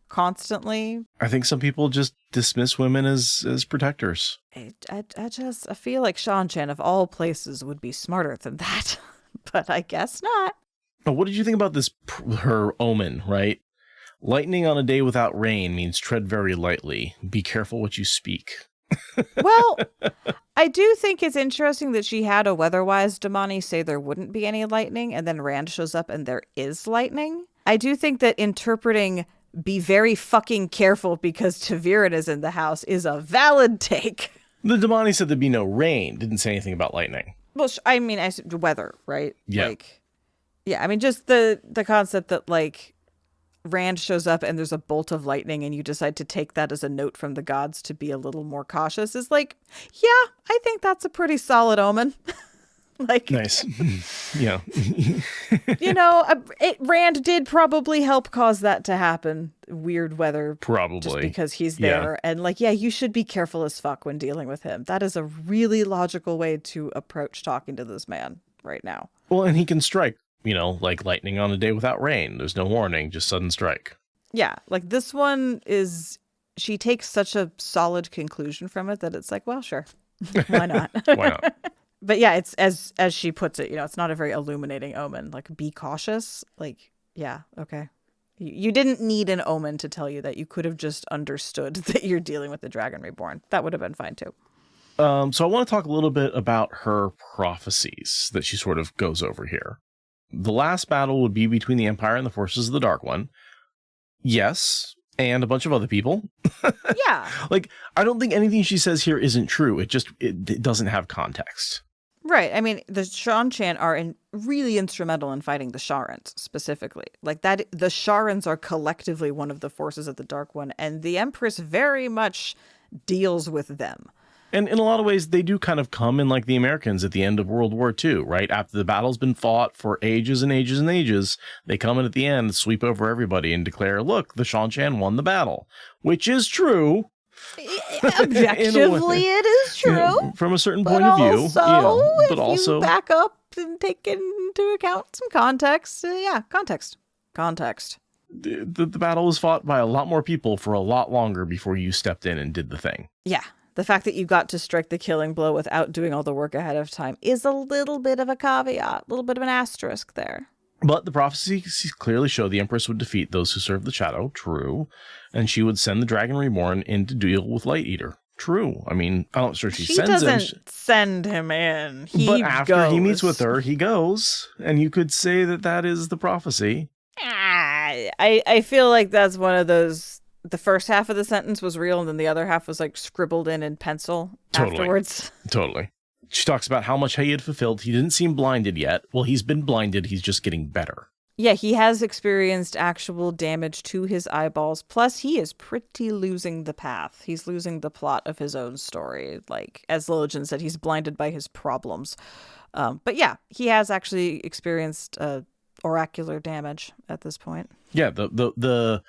constantly? I think some people just dismiss women as protectors. I feel like Shanshan of all places would be smarter than that, but I guess not. Now, what did you think about this, her omen, right? Lightning on a day without rain means tread very lightly. Be careful what you speak. Well, I do think it's interesting that she had a weather-wise Damani say there wouldn't be any lightning, and then Rand shows up and there is lightning. I do think that interpreting be very fucking careful because Taviran is in the house is a valid take. The Damani said there'd be no rain, didn't say anything about lightning. Well, I mean, weather, right? Yeah. Like, yeah, I mean, just the concept that, like, Rand shows up and there's a bolt of lightning and you decide to take that as a note from the gods to be a little more cautious is like, yeah, I think that's a pretty solid omen. Like, nice. Yeah. You know, Rand did probably help cause that to happen. Weird weather. Probably. Just because he's there. Yeah. And like, yeah, you should be careful as fuck when dealing with him. That is a really logical way to approach talking to this man right now. Well, and he can strike. You know, like lightning on a day without rain. There's no warning, just sudden strike. Yeah, like this one is, she takes such a solid conclusion from it that it's like, well, sure. Why not? Why not? But yeah, it's as she puts it, you know, it's not a very illuminating omen. Like, be cautious. Like, yeah, okay. You didn't need an omen to tell you that. You could have just understood that you're dealing with the Dragon Reborn. That would have been fine too. So I want to talk a little bit about her prophecies that she sort of goes over here. The last battle would be between the Empire and the forces of the Dark One. Yes, and a bunch of other people. Yeah. Like, I don't think anything she says here isn't true. It doesn't have context. Right. I mean, the Shanshan are really instrumental in fighting the Sharans specifically. Like that, the Sharans are collectively one of the forces of the Dark One, and the Empress very much deals with them. And in a lot of ways, they do kind of come in like the Americans at the end of World War II, right? After the battle's been fought for ages and ages and ages, they come in at the end, sweep over everybody, and declare, look, the Shanshan won the battle, which is true. Objectively, it is true. You know, from a certain point of view. But also, you back up and take into account some context. Context. The battle was fought by a lot more people for a lot longer before you stepped in and did the thing. Yeah. The fact that you got to strike the killing blow without doing all the work ahead of time is a little bit of a caveat, a little bit of an asterisk there. But the prophecies clearly show the Empress would defeat those who serve the shadow. True. And she would send the Dragon Reborn in to deal with Light Eater. True. I mean, I'm not sure she sends him. She doesn't send him in. But after he meets with her, he goes. And you could say that that is the prophecy. I feel like that's one of those, the first half of the sentence was real and then the other half was like scribbled in pencil afterwards. Totally. She talks about how much he had fulfilled. He didn't seem blinded yet. Well, he's been blinded. He's just getting better. Yeah, he has experienced actual damage to his eyeballs. Plus, he is pretty losing the path. He's losing the plot of his own story. Like, as Lillian said, he's blinded by his problems. But yeah, he has actually experienced oracular damage at this point. Yeah, the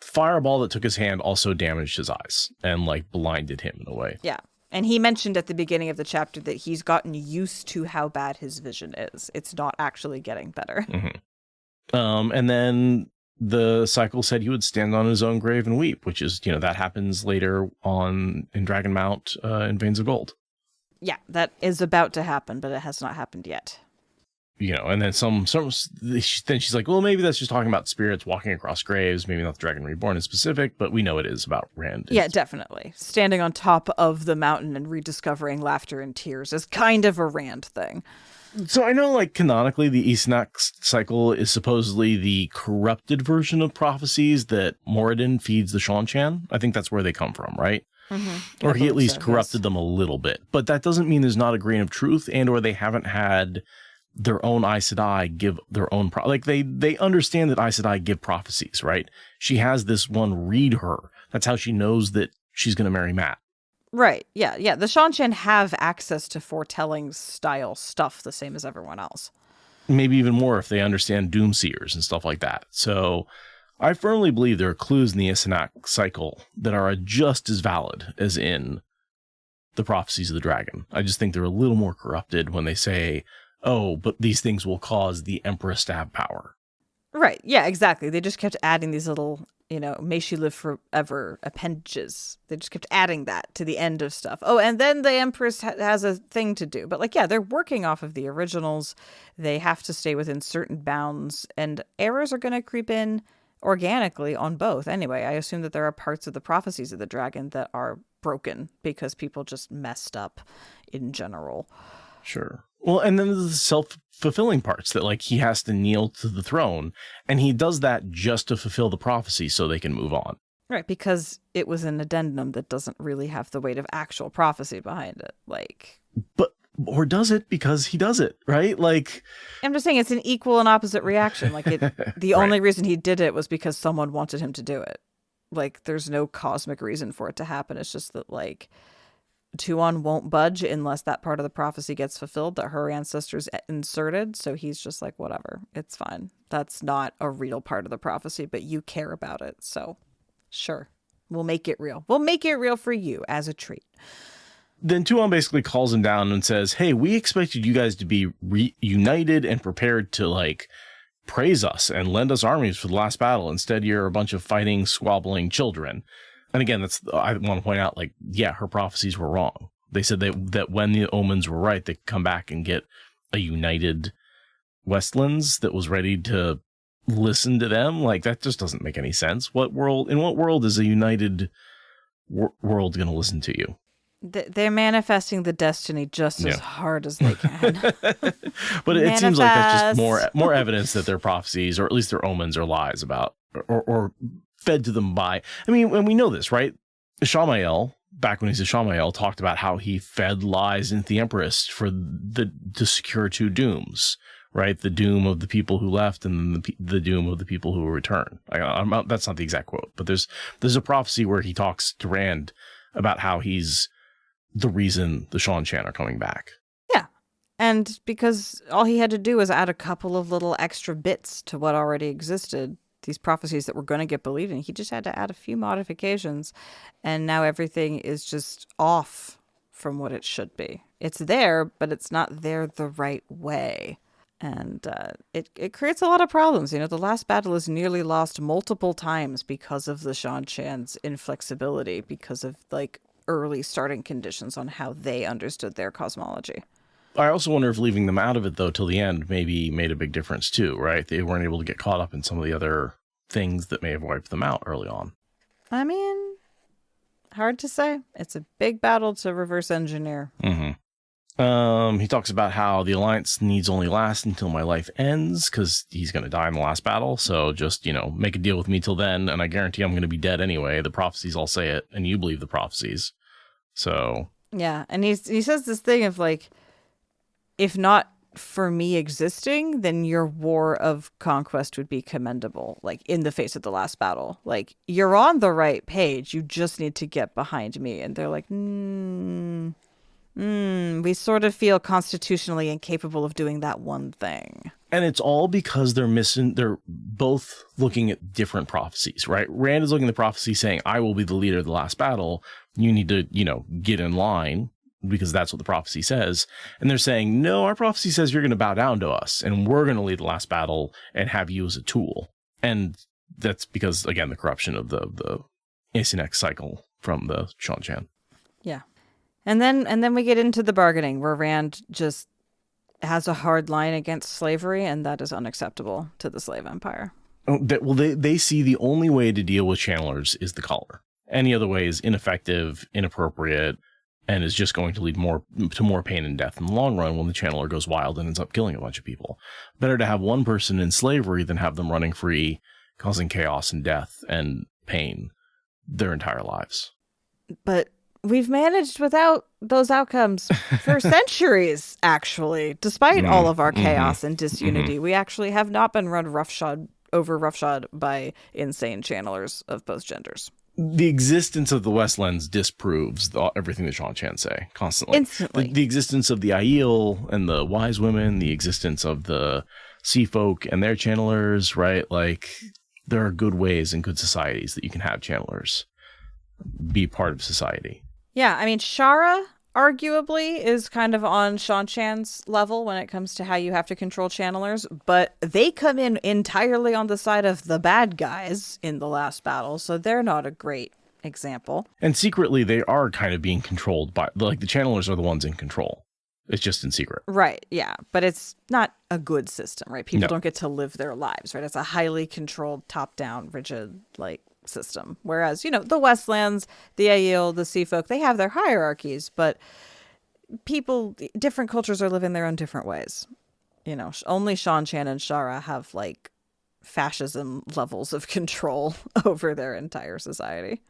fireball that took his hand also damaged his eyes and like blinded him in a way. Yeah. And he mentioned at the beginning of the chapter that he's gotten used to how bad his vision is. It's not actually getting better. Mm-hmm. And then the cycle said he would stand on his own grave and weep, which is, that happens later on in Dragon Mount in Veins of Gold. Yeah, that is about to happen, but it has not happened yet. And then then she's like, well, maybe that's just talking about spirits walking across graves. Maybe not the Dragon Reborn in specific, but we know it is about Rand. Yeah, definitely. Standing on top of the mountain and rediscovering laughter and tears is kind of a Rand thing. So I know, like, canonically, the Eastnax cycle is supposedly the corrupted version of prophecies that Moradin feeds the Seanchan. I think that's where they come from, right? Mm-hmm. Or he at least corrupted them a little bit. But that doesn't mean there's not a grain of truth, and or they haven't had their own Aes Sedai give their own they understand that Aes Sedai give prophecies, right? She has this one read her. That's how she knows that she's going to marry Matt. Right. Yeah. The Seanchan have access to foretelling style stuff the same as everyone else. Maybe even more if they understand doomseers and stuff like that. So I firmly believe there are clues in the Eastnax cycle that are just as valid as in the prophecies of the dragon. I just think they're a little more corrupted when they say, oh, but these things will cause the Empress to have power. Right. Yeah, exactly. They just kept adding these little, may she live forever appendages. They just kept adding that to the end of stuff. Oh, and then the Empress has a thing to do. But they're working off of the originals. They have to stay within certain bounds. And errors are going to creep in organically on both. Anyway, I assume that there are parts of the prophecies of the dragon that are broken because people just messed up in general. Sure. Well, and then the self-fulfilling parts that, he has to kneel to the throne, and he does that just to fulfill the prophecy so they can move on. Right, because it was an addendum that doesn't really have the weight of actual prophecy behind it. Or does it because he does it, right? I'm just saying it's an equal and opposite reaction. The only reason he did it was because someone wanted him to do it. There's no cosmic reason for it to happen. It's just that, Tuon won't budge unless that part of the prophecy gets fulfilled that her ancestors inserted. So he's just like, whatever, it's fine. That's not a real part of the prophecy, but you care about it. So sure, we'll make it real. We'll make it real for you as a treat. Then Tuon basically calls him down and says, hey, we expected you guys to be reunited and prepared to praise us and lend us armies for the last battle. Instead, you're a bunch of fighting, squabbling children. And again, I want to point out, her prophecies were wrong. They said that when the omens were right, they could come back and get a united Westlands that was ready to listen to them. That just doesn't make any sense. In what world is a united world going to listen to you? They're manifesting the destiny just as hard as they can. But it seems like that's just more evidence that their prophecies, or at least their omens, are lies about, or fed to them by. I mean, and we know this, right? Ishamael, back when he's Ishamael, talked about how he fed lies into the Empress to secure two dooms, right? The doom of the people who left and the doom of the people who will return. That's not the exact quote, but there's a prophecy where he talks to Rand about how he's the reason the Seanchan are coming back. Yeah. And because all he had to do was add a couple of little extra bits to what already existed, these prophecies that were going to get believed in, he just had to add a few modifications, and now everything is just off from what it should be. It's there, but it's not there the right way. And it creates a lot of problems. The last battle is nearly lost multiple times because of the Seanchan's inflexibility, because of early starting conditions on how they understood their cosmology. I also wonder if leaving them out of it, though, till the end maybe made a big difference, too, right? They weren't able to get caught up in some of the other things that may have wiped them out early on. I mean, hard to say. It's a big battle to reverse engineer. He talks about how the alliance needs only last until my life ends, because he's going to die in the last battle. So just, make a deal with me till then, and I guarantee I'm going to be dead anyway. The prophecies all say it, and you believe the prophecies. So... Yeah, and he says this thing of, like, if not for me existing, then your war of conquest would be commendable, like, in the face of the last battle. Like, you're on the right page. You just need to get behind me. And they're like, we sort of feel constitutionally incapable of doing that one thing. And it's all because they're both looking at different prophecies, right? Rand is looking at the prophecy saying, I will be the leader of the last battle. You need to, get in line, because that's what the prophecy says. And they're saying, no, our prophecy says you're going to bow down to us, and we're going to lead the last battle and have you as a tool. And that's because, again, the corruption of the Asianex cycle from the Shanchan. Yeah. And then we get into the bargaining, where Rand just has a hard line against slavery, and that is unacceptable to the slave empire. They see the only way to deal with channelers is the collar. Any other way is ineffective, inappropriate, and is just going to lead to more pain and death in the long run when the channeler goes wild and ends up killing a bunch of people. Better to have one person in slavery than have them running free, causing chaos and death and pain their entire lives. But we've managed without those outcomes for centuries, actually. Despite all of our chaos and disunity, we actually have not been run roughshod by insane channelers of both genders. The existence of the Westlands disproves everything that Shanchan say constantly. Instantly. The existence of the Aiel and the wise women, the existence of the sea folk and their channelers, right? Like, there are good ways and good societies that you can have channelers be part of society. Yeah, I mean, Shara arguably is kind of on Shanchan's level when it comes to how you have to control channelers, but they come in entirely on the side of the bad guys in the last battle, so they're not a great example. And secretly, they are kind of being controlled by, like, the channelers are the ones in control. It's just in secret. Right, yeah, but it's not a good system, right? People No. don't get to live their lives, right? It's a highly controlled, top-down, rigid, like, system. Whereas, the Westlands, the Aiel, the Sea Folk, they have their hierarchies, but different cultures are living their own different ways. Only Shanchan and Shara have, like, fascism levels of control over their entire society.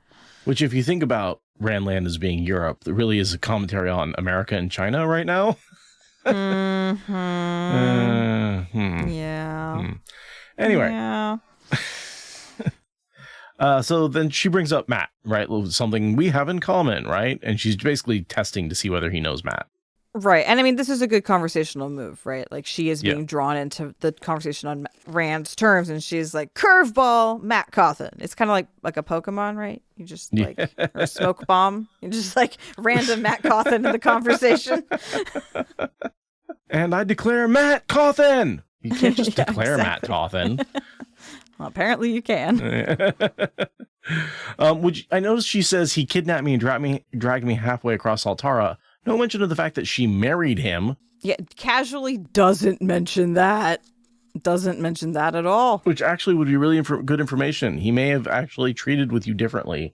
Which, if you think about Randland as being Europe, it really is a commentary on America and China right now. Yeah. Anyway. Yeah. So then she brings up Matt, right? Something we have in common, right? And she's basically testing to see whether he knows Matt. Right. And I mean, this is a good conversational move, right? Like, she is being drawn into the conversation on Rand's terms, and she's like, curveball, Matt Cawthon. It's kind of like a Pokemon, right? You just like, or a smoke bomb. You just like random Matt Cawthon in the conversation. And I declare Matt Cawthon. You can't just declare exactly. Matt Cawthon. Well, apparently you can. I noticed she says he kidnapped me and dragged me halfway across Altara. No mention of the fact that she married him. Yeah, casually doesn't mention that. Doesn't mention that at all. Which actually would be really good information. He may have actually treated with you differently,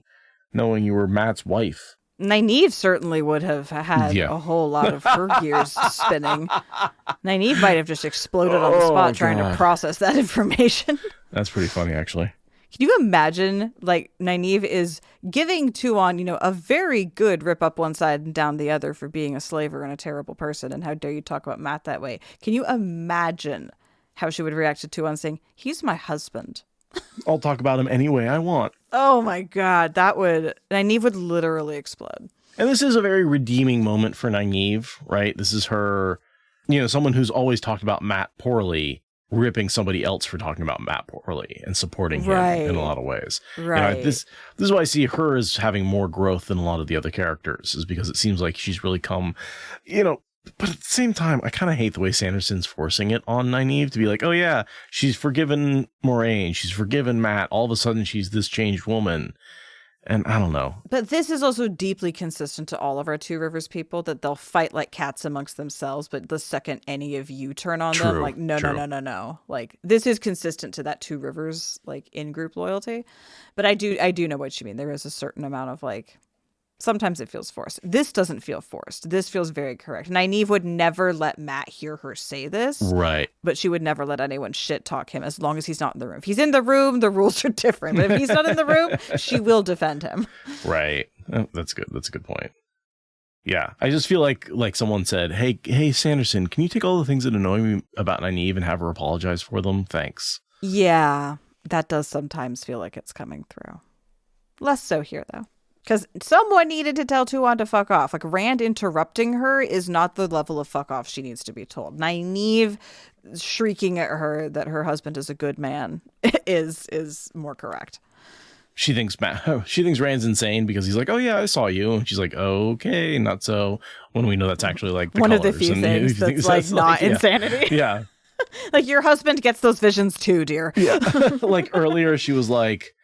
knowing you were Matt's wife. Nynaeve certainly would have had a whole lot of her gears spinning. Nynaeve might have just exploded on the spot trying to process that information. That's pretty funny, actually. Can you imagine, like, Nynaeve is giving Tuon, a very good rip up one side and down the other for being a slaver and a terrible person, and how dare you talk about Matt that way? Can you imagine how she would react to Tuon saying, he's my husband? I'll talk about him any way I want. Oh my God, Nynaeve would literally explode. And this is a very redeeming moment for Nynaeve, right? This is her, someone who's always talked about Matt poorly, ripping somebody else for talking about Matt poorly and supporting him in a lot of ways. Right. This is why I see her as having more growth than a lot of the other characters, is because it seems like she's really come, but at the same time, I kind of hate the way Sanderson's forcing it on Nynaeve to be like, oh yeah, she's forgiven Moraine, she's forgiven Matt, all of a sudden she's this changed woman. And I don't know. But this is also deeply consistent to all of our Two Rivers people, that they'll fight like cats amongst themselves, but the second any of you turn on them, like, no. Like, this is consistent to that Two Rivers, like, in-group loyalty. But I do know what you mean. There is a certain amount of, like, sometimes it feels forced. This doesn't feel forced. This feels very correct. Nynaeve would never let Matt hear her say this. Right. But she would never let anyone shit talk him as long as he's not in the room. If he's in the room, the rules are different. But if he's not in the room, she will defend him. Right. Oh, that's good. That's a good point. Yeah. I just feel like someone said, hey, Sanderson, can you take all the things that annoy me about Nynaeve and have her apologize for them? Thanks. Yeah. That does sometimes feel like it's coming through. Less so here, though. Because someone needed to tell Tuon to fuck off. Like, Rand interrupting her is not the level of fuck off she needs to be told. Nynaeve shrieking at her that her husband is a good man is more correct. She thinks Rand's insane because he's like, oh yeah, I saw you. And she's like, okay, not so. When we know that's actually like the one colors. of the few things that's like not insanity. Yeah. Like, your husband gets those visions too, dear. Yeah. Like earlier she was like,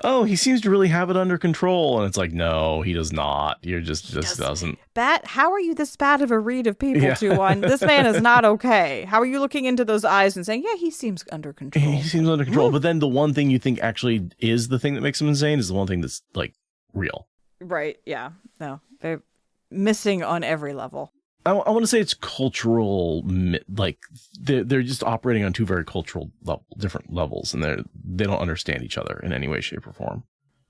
oh, he seems to really have it under control. And it's like, no, he does not. You're just doesn't. Bat, how are you this bad of a read of people, Tuon? This man is not okay. How are you looking into those eyes and saying, yeah, he seems under control? He seems under control. But then the one thing you think actually is the thing that makes him insane is the one thing that's like real. Right. Yeah. No, they're missing on every level. I want to say it's cultural, like they're just operating on two very different levels, and they don't understand each other in any way, shape, or form.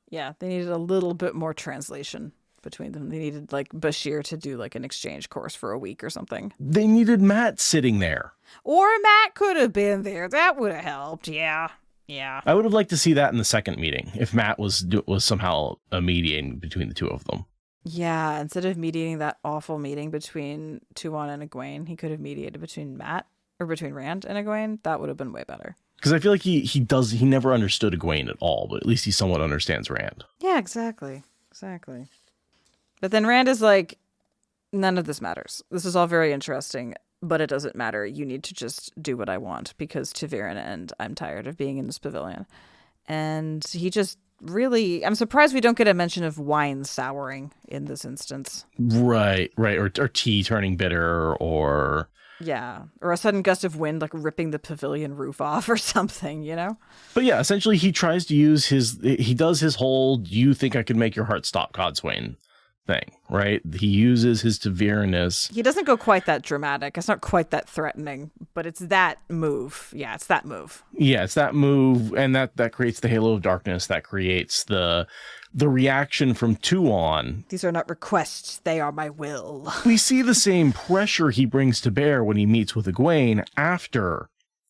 Yeah, they needed a little bit more translation between them. They needed like Bashir to do like an exchange course for a week or something. They needed Matt sitting there. Or Matt could have been there. That would have helped. Yeah. I would have liked to see that in the second meeting if Matt was somehow mediating between the two of them. Yeah, instead of mediating that awful meeting between Tuon and Egwene, he could have mediated between Rand and Egwene. That would have been way better. Because I feel like he never understood Egwene at all, but at least he somewhat understands Rand. Yeah, exactly. But then Rand is like, none of this matters. This is all very interesting, but it doesn't matter. You need to just do what I want because Ta'Veren and I'm tired of being in this pavilion. And he just really, I'm surprised we don't get a mention of wine souring in this instance. Right. Or tea turning bitter, or a sudden gust of wind like ripping the pavilion roof off or something, you know? But yeah, essentially he tries to use he does his whole "you think I could make your heart stop, Codswain" thing, right? He uses his Ta'Verenness. He doesn't go quite that dramatic. It's not quite that threatening, but it's that move. Yeah, it's that move. Yeah, it's that move, and that creates the halo of darkness. That creates the reaction from Tuon. These are not requests; they are my will. We see the same pressure he brings to bear when he meets with Egwene after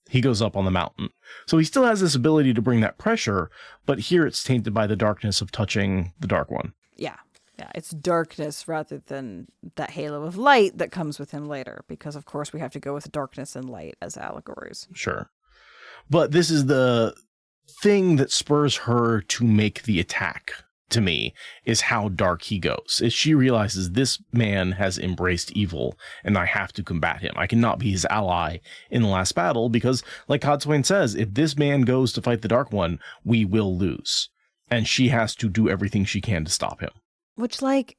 he goes up on the mountain. So he still has this ability to bring that pressure, but here it's tainted by the darkness of touching the Dark One. Yeah, it's darkness rather than that halo of light that comes with him later, because of course we have to go with darkness and light as allegories. Sure. But this is the thing that spurs her to make the attack, to me, is how dark he goes. Is she realizes this man has embraced evil and I have to combat him. I cannot be his ally in the last battle because, like Codswain says, if this man goes to fight the Dark One, we will lose. And she has to do everything she can to stop him. Which, like,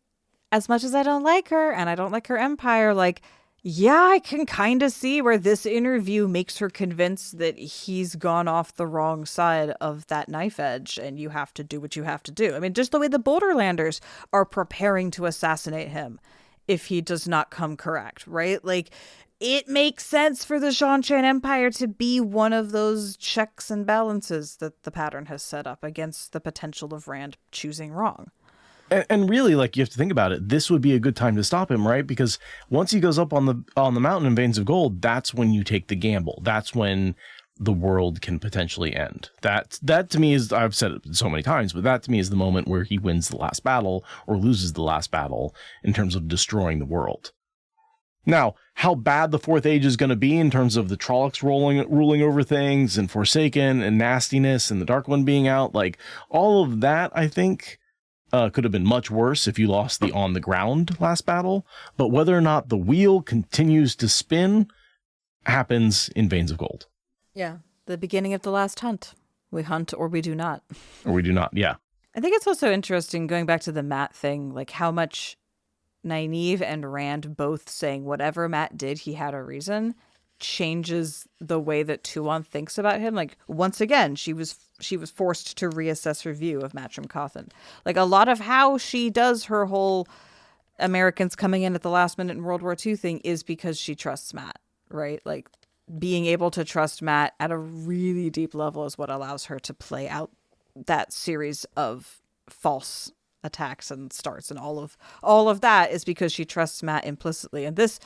as much as I don't like her and I don't like her empire, like, yeah, I can kind of see where this interview makes her convinced that he's gone off the wrong side of that knife edge and you have to do what you have to do. I mean, just the way the Borderlanders are preparing to assassinate him if he does not come correct, right? Like, it makes sense for the Shan-Chan Empire to be one of those checks and balances that the pattern has set up against the potential of Rand choosing wrong. And really, like, you have to think about it. This would be a good time to stop him, right? Because once he goes up on the mountain in Veins of Gold, that's when you take the gamble. That's when the world can potentially end. That to me is, I've said it so many times, but that to me is the moment where he wins the last battle or loses the last battle in terms of destroying the world. Now, how bad the Fourth Age is going to be in terms of the Trollocs ruling over things and Forsaken and nastiness and the Dark One being out, like all of that, I think could have been much worse if you lost the on the ground last battle. But whether or not the wheel continues to spin happens in Veins of Gold. Yeah. The beginning of the last hunt. We hunt or we do not. Or we do not. Yeah. I think it's also interesting going back to the Matt thing, like how much Nynaeve and Rand both saying whatever Matt did, he had a reason, changes the way that Tuon thinks about him. Like, once again, she was forced to reassess her view of Matrim Cauthon. Like, a lot of how she does her whole Americans coming in at the last minute in World War II thing is because she trusts Matt, right? Like, being able to trust Matt at a really deep level is what allows her to play out that series of false attacks and starts, and all of that is because she trusts Matt implicitly. And this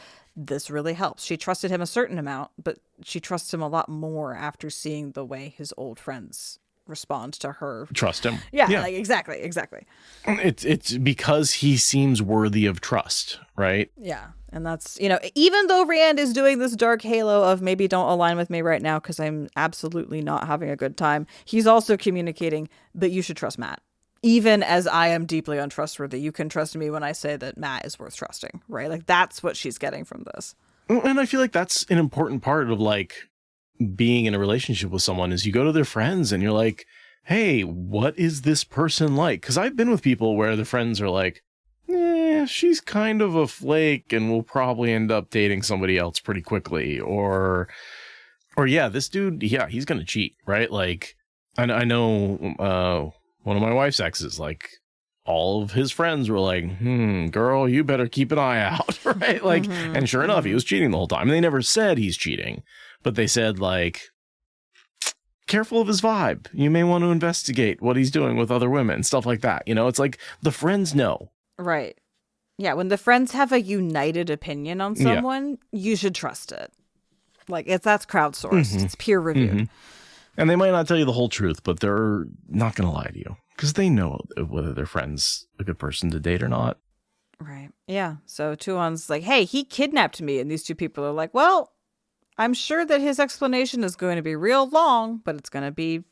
really helps. She trusted him a certain amount, but she trusts him a lot more after seeing the way his old friends respond to her. Trust him. Yeah. Like, exactly. It's because he seems worthy of trust, right? Yeah. And that's, even though Rand is doing this dark halo of maybe don't align with me right now because I'm absolutely not having a good time, he's also communicating, but you should trust Matt. Even as I am deeply untrustworthy, you can trust me when I say that Matt is worth trusting, right? Like, that's what she's getting from this. And I feel like that's an important part of, like, being in a relationship with someone is you go to their friends and you're like, hey, what is this person like? Because I've been with people where the friends are like, she's kind of a flake and will probably end up dating somebody else pretty quickly. Or yeah, this dude, yeah, he's going to cheat, right? Like, I know one of my wife's exes, like, all of his friends were like, girl, you better keep an eye out, right? Like, and sure enough, he was cheating the whole time. And they never said he's cheating, but they said, like, careful of his vibe. You may want to investigate what he's doing with other women, stuff like that. It's like the friends know. Right. Yeah, when the friends have a united opinion on someone, you should trust it. Like, that's crowdsourced. It's peer reviewed. And they might not tell you the whole truth, but they're not going to lie to you because they know whether their friend's a good person to date or not. Right. Yeah. So Tuon's like, hey, he kidnapped me. And these two people are like, well, I'm sure that his explanation is going to be real long, but it's going to be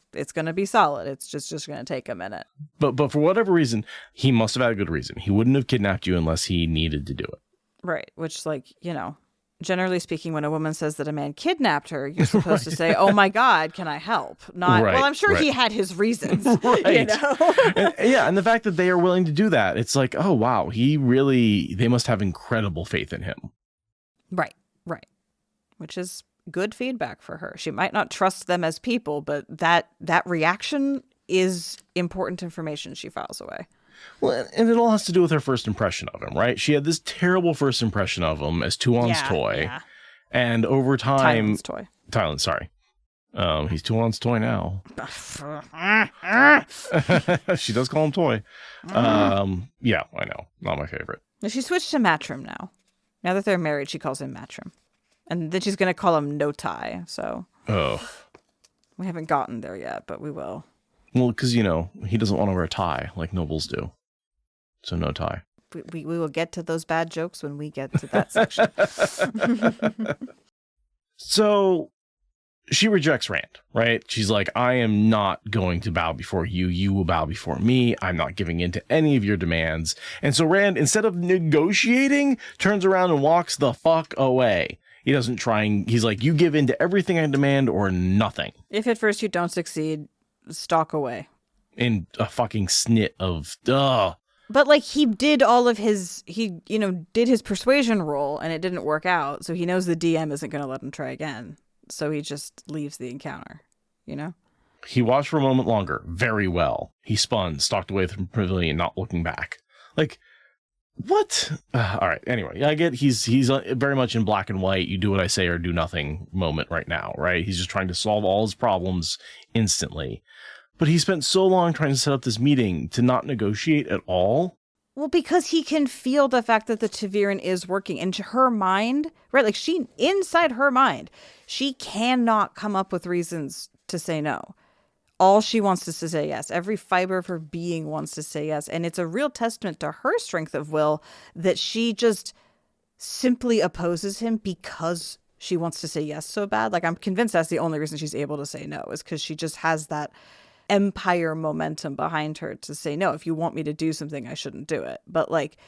solid. It's just going to take a minute. But for whatever reason, he must have had a good reason. He wouldn't have kidnapped you unless he needed to do it. Right. Which, like, generally speaking, when a woman says that a man kidnapped her, you're supposed to say, oh my God, can I help? Not, well, I'm sure he had his reasons. Right. And the fact that they are willing to do that, it's like, oh, wow, they must have incredible faith in him. Right. Which is good feedback for her. She might not trust them as people, but that reaction is important information she files away. Well, and it all has to do with her first impression of him, right? She had this terrible first impression of him as Tuon's toy. Yeah. And over time... Tylen's, sorry. He's Tuon's toy now. She does call him toy. Yeah, I know. Not my favorite. She switched to Matrim now. Now that they're married, she calls him Matrim. And then she's going to call him No Tie, so... Oh. We haven't gotten there yet, but we will. Well, because, he doesn't want to wear a tie like nobles do. So no tie. We will get to those bad jokes when we get to that section. So she rejects Rand, right? She's like, I am not going to bow before you. You will bow before me. I'm not giving in to any of your demands. And so Rand, instead of negotiating, turns around and walks the fuck away. He doesn't try and he's like, you give in to everything I demand or nothing. If at first you don't succeed, stalk away. In a fucking snit of, duh. But like he did all of his, did his persuasion roll and it didn't work out. So he knows the DM isn't going to let him try again. So he just leaves the encounter, He watched for a moment longer. Very well. He spun, stalked away from the pavilion, not looking back. Like, what? All right. Anyway, I get he's very much in black and white. You do what I say or do nothing moment right now, right? He's just trying to solve all his problems instantly. But he spent so long trying to set up this meeting to not negotiate at all. Well, because he can feel the fact that the Ta'veren is working into her mind, right? Like inside her mind, she cannot come up with reasons to say no. All she wants is to say yes. Every fiber of her being wants to say yes. And it's a real testament to her strength of will that she just simply opposes him because she wants to say yes so bad. Like, I'm convinced that's the only reason she's able to say no, is because she just has that empire momentum behind her to say, no, if you want me to do something, I shouldn't do it. But like,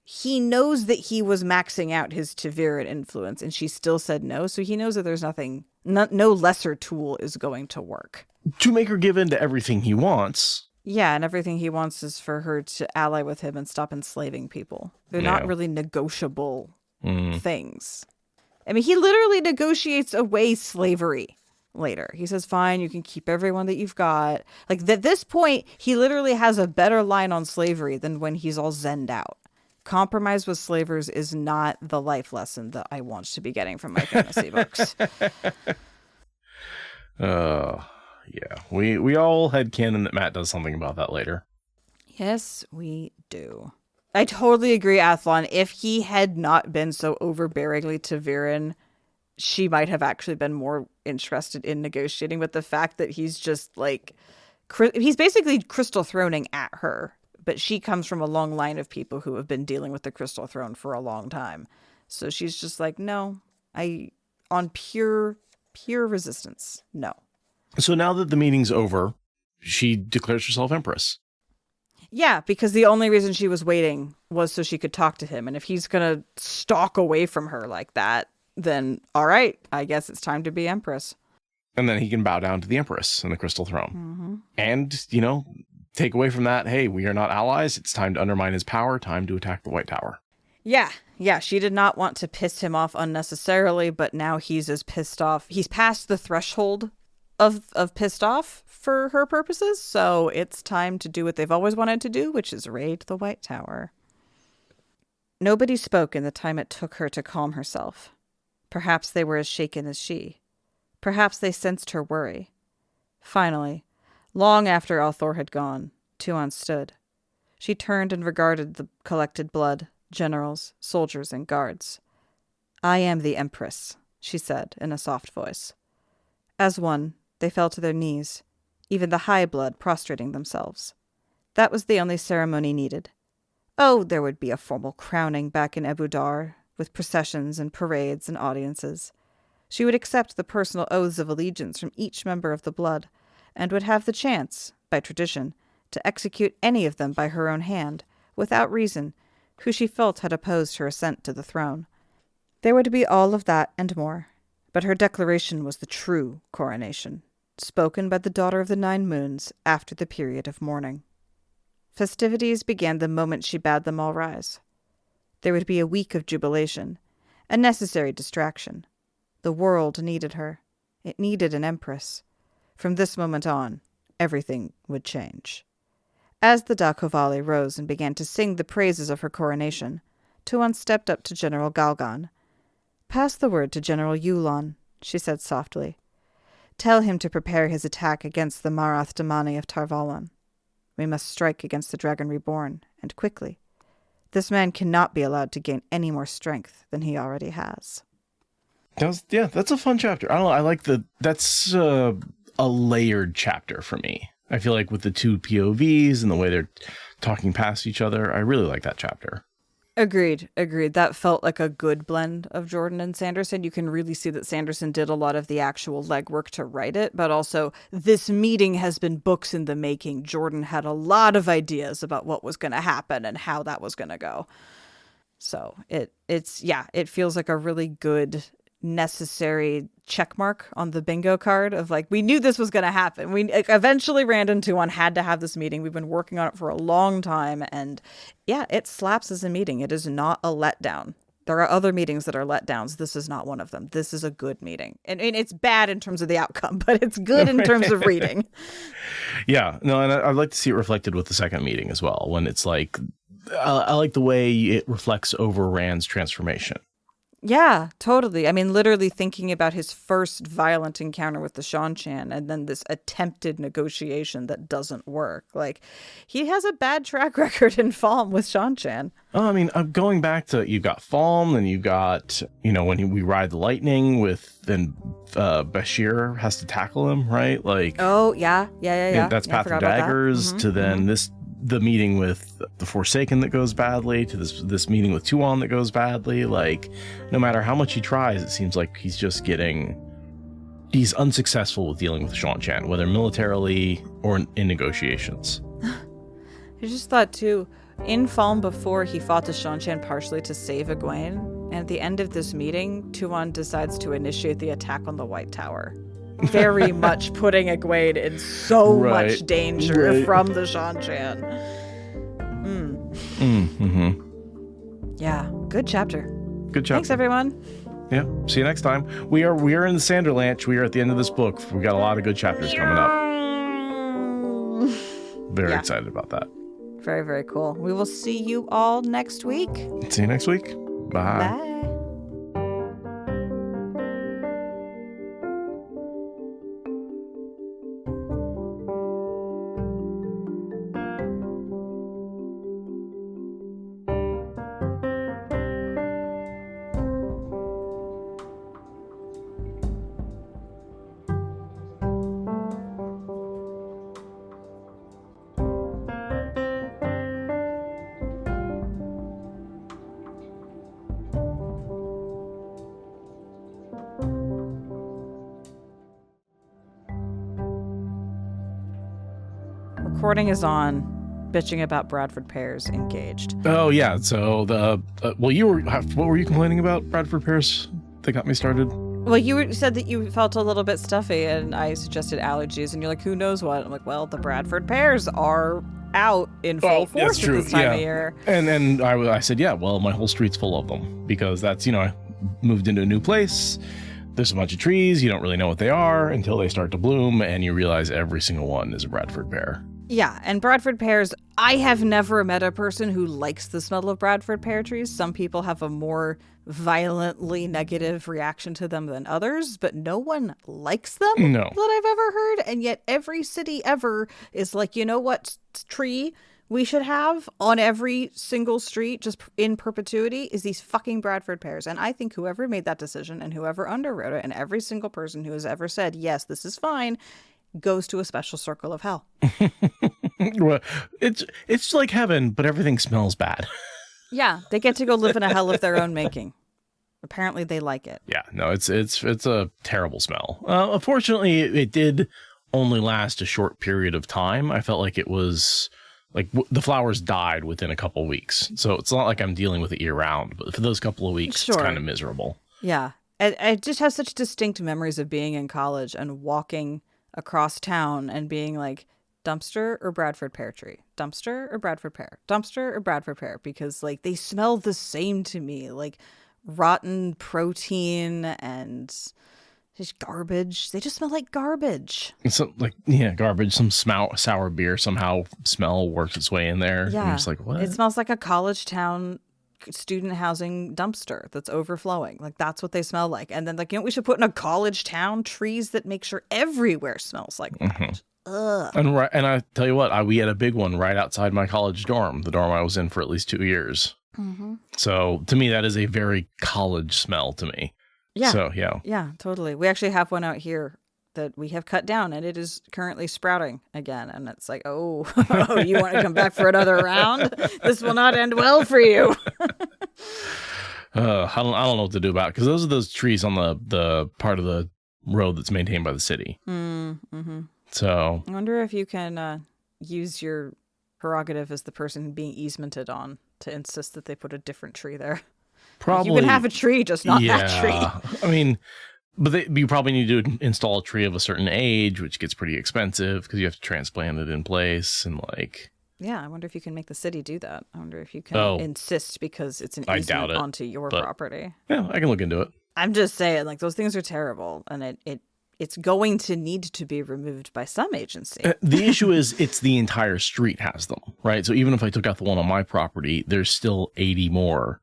he knows that he was maxing out his Ta'veren influence and she still said no. So he knows that there's no lesser tool is going to work. To make her give in to everything he wants. Yeah, and everything he wants is for her to ally with him and stop enslaving people. They're not really negotiable things. I mean, he literally negotiates away slavery later. He says, fine, you can keep everyone that you've got. Like, at this point, he literally has a better line on slavery than when he's all zenned out. Compromise with slavers is not the life lesson that I want to be getting from my fantasy books. Yeah. We all had canon that Matt does something about that later. Yes, we do. I totally agree, Athlon. If he had not been so overbearingly to Viren, she might have actually been more interested in negotiating. But the fact that he's just like, he's basically crystal throning at her. But she comes from a long line of people who have been dealing with the crystal throne for a long time. So she's just like, no, on pure resistance, no. So now that the meeting's over, she declares herself empress. Yeah, because the only reason she was waiting was so she could talk to him. And if he's going to stalk away from her like that, then all right, I guess it's time to be empress. And then he can bow down to the empress and the crystal throne. Mm-hmm. And, take away from that, hey, we are not allies. It's time to undermine his power. Time to attack the White Tower. Yeah. She did not want to piss him off unnecessarily, but now he's as pissed off. He's past the threshold of pissed off for her purposes, so it's time to do what they've always wanted to do, which is raid the White Tower. Nobody spoke in the time it took her to calm herself. Perhaps they were as shaken as she. Perhaps they sensed her worry. Finally, long after Althor had gone, Tuon stood. She turned and regarded the collected blood, generals, soldiers, and guards. I am the Empress, she said in a soft voice. As one, they fell to their knees, even the high blood prostrating themselves. That was the only ceremony needed. Oh, there would be a formal crowning back in Ebu Dar, with processions and parades and audiences. She would accept the personal oaths of allegiance from each member of the blood, and would have the chance, by tradition, to execute any of them by her own hand, without reason, who she felt had opposed her ascent to the throne. There would be all of that and more, but her declaration was the true coronation, spoken by the daughter of the 9 moons after the period of mourning. Festivities began the moment she bade them all rise. There would be a week of jubilation, a necessary distraction. The world needed her. It needed an empress. From this moment on, everything would change. As the Dakovali rose and began to sing the praises of her coronation, Tuon stepped up to General Galgan. Pass the word to General Yulon, she said softly. Tell him to prepare his attack against the Marath Damani of Tarvalon. We must strike against the Dragon Reborn, and quickly. This man cannot be allowed to gain any more strength than he already has. That's a fun chapter. I don't know. I like that's a layered chapter for me. I feel like with the 2 POVs and the way they're talking past each other, I really like that chapter. Agreed. That felt like a good blend of Jordan and Sanderson. You can really see that Sanderson did a lot of the actual legwork to write it, but also this meeting has been books in the making. Jordan had a lot of ideas about what was going to happen and how that was going to go. So it feels like a really good, necessary check mark on the bingo card of like, we knew this was going to happen. We eventually Rand and Tuon had to have this meeting. We've been working on it for a long time, and yeah, it slaps as a meeting. It is not a letdown. There are other meetings that are letdowns. This is not one of them. This is a good meeting, and it's bad in terms of the outcome, but it's good in terms of reading. Yeah, no, and I'd like to see it reflected with the second meeting as well, when it's like, I like the way it reflects over Rand's transformation. Yeah, totally. I mean, literally thinking about his first violent encounter with the Seanchan and then this attempted negotiation that doesn't work. Like, he has a bad track record in Falm with Seanchan. Oh, I mean, going back to, you've got Falm, and you've got, when we ride the lightning then Bashir has to tackle him, right? Like, oh, yeah. That's Path of Daggers, to then the meeting with the Forsaken that goes badly, to this meeting with Tuon that goes badly. Like, no matter how much he tries, it seems like he's unsuccessful with dealing with Seanchan, whether militarily or in negotiations. I just thought too, in Falm before, he fought the Seanchan partially to save Egwene, and at the end of this meeting, Tuon decides to initiate the attack on the White Tower. very much putting Egwene in so Right. much danger Right. from the Shan-Chan. Yeah, good chapter. Good job. Thanks, everyone. Yeah. See you next time. We are in the Sanderlanche. We are at the end of this book. We got a lot of good chapters coming up. Very Yeah. excited about that. Very, very cool. We will see you all next week. See you next week. Bye. Bye. Recording is on. Bitching about Bradford pears engaged. Oh yeah. So what were you complaining about? Bradford pears? They got me started. Well, said that you felt a little bit stuffy, and I suggested allergies, and you're like, who knows what? I'm like, well, the Bradford pears are out in full force that's true. at this time of year. And I said, yeah, well, my whole street's full of them because that's, I moved into a new place. There's a bunch of trees. You don't really know what they are until they start to bloom, and you realize every single one is a Bradford pear. Yeah, and Bradford pears, I have never met a person who likes the smell of Bradford pear trees. Some people have a more violently negative reaction to them than others, but no one likes them No. that I've ever heard. And yet every city ever is like, you know what tree we should have on every single street just in perpetuity is these fucking Bradford pears. And I think whoever made that decision and whoever underwrote it and every single person who has ever said, yes, this is fine, goes to a special circle of hell. Well, it's like heaven, but everything smells bad. Yeah, they get to go live in a hell of their own making. Apparently they like it. Yeah, no, it's a terrible smell. Unfortunately, it did only last a short period of time. I felt like it was like the flowers died within a couple weeks. So it's not like I'm dealing with it year round, but for those couple of weeks, Sure. It's kind of miserable. Yeah. I just have such distinct memories of being in college and walking across town and being like, dumpster or Bradford pear tree? Dumpster or Bradford pear? Dumpster or Bradford pear? Because like they smell the same to me, like rotten protein and just garbage. They just smell like garbage. It's garbage. Some sour beer somehow smell works its way in there. Yeah. I'm just like, what? It smells like a college town student housing dumpster that's overflowing. Like that's what they smell like. And then like, we should put in a college town trees that make sure everywhere smells like that. Mm-hmm. Ugh. And I tell you what, we had a big one right outside my college dorm, the dorm I was in for at least 2 years. Mm-hmm. So to me, that is a very college smell to me. Yeah. So yeah. Yeah, totally. We actually have one out here that we have cut down, and it is currently sprouting again. And it's like, oh, you want to come back for another round? This will not end well for you. I don't know what to do about it because those are those trees on the part of the road that's maintained by the city. Mm-hmm. So I wonder if you can use your prerogative as the person being easemented on to insist that they put a different tree there. probably You can have a tree, just not that tree. I mean, but you probably need to install a tree of a certain age, which gets pretty expensive because you have to transplant it in place and like. Yeah, I wonder if you can make the city do that. I wonder if you can insist because it's an easement onto your property. Yeah, I can look into it. I'm just saying, like, those things are terrible, and it's going to need to be removed by some agency. The issue is it's the entire street has them, right? So even if I took out the one on my property, there's still 80 more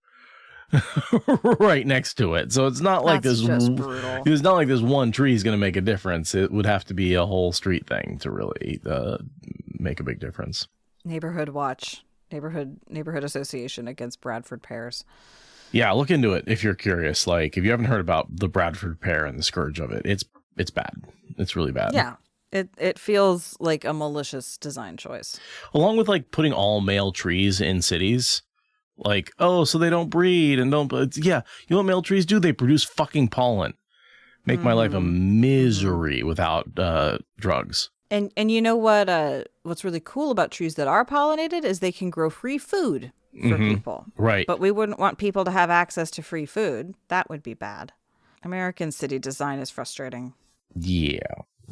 right next to it. So it's not like That's this. just brutal. It's not like this one tree is going to make a difference. It would have to be a whole street thing to really make a big difference. Neighborhood watch, neighborhood association against Bradford pears. Yeah, look into it if you're curious. Like if you haven't heard about the Bradford pear and the scourge of it, it's bad. It's really bad. Yeah. It feels like a malicious design choice. Along with like putting all male trees in cities. Like, oh, so they don't breed and don't. Yeah, you know what male trees do? They produce fucking pollen. Make my life a misery without drugs. And you know what? What's really cool about trees that are pollinated is they can grow free food for people. Right. But we wouldn't want people to have access to free food. That would be bad. American city design is frustrating. Yeah.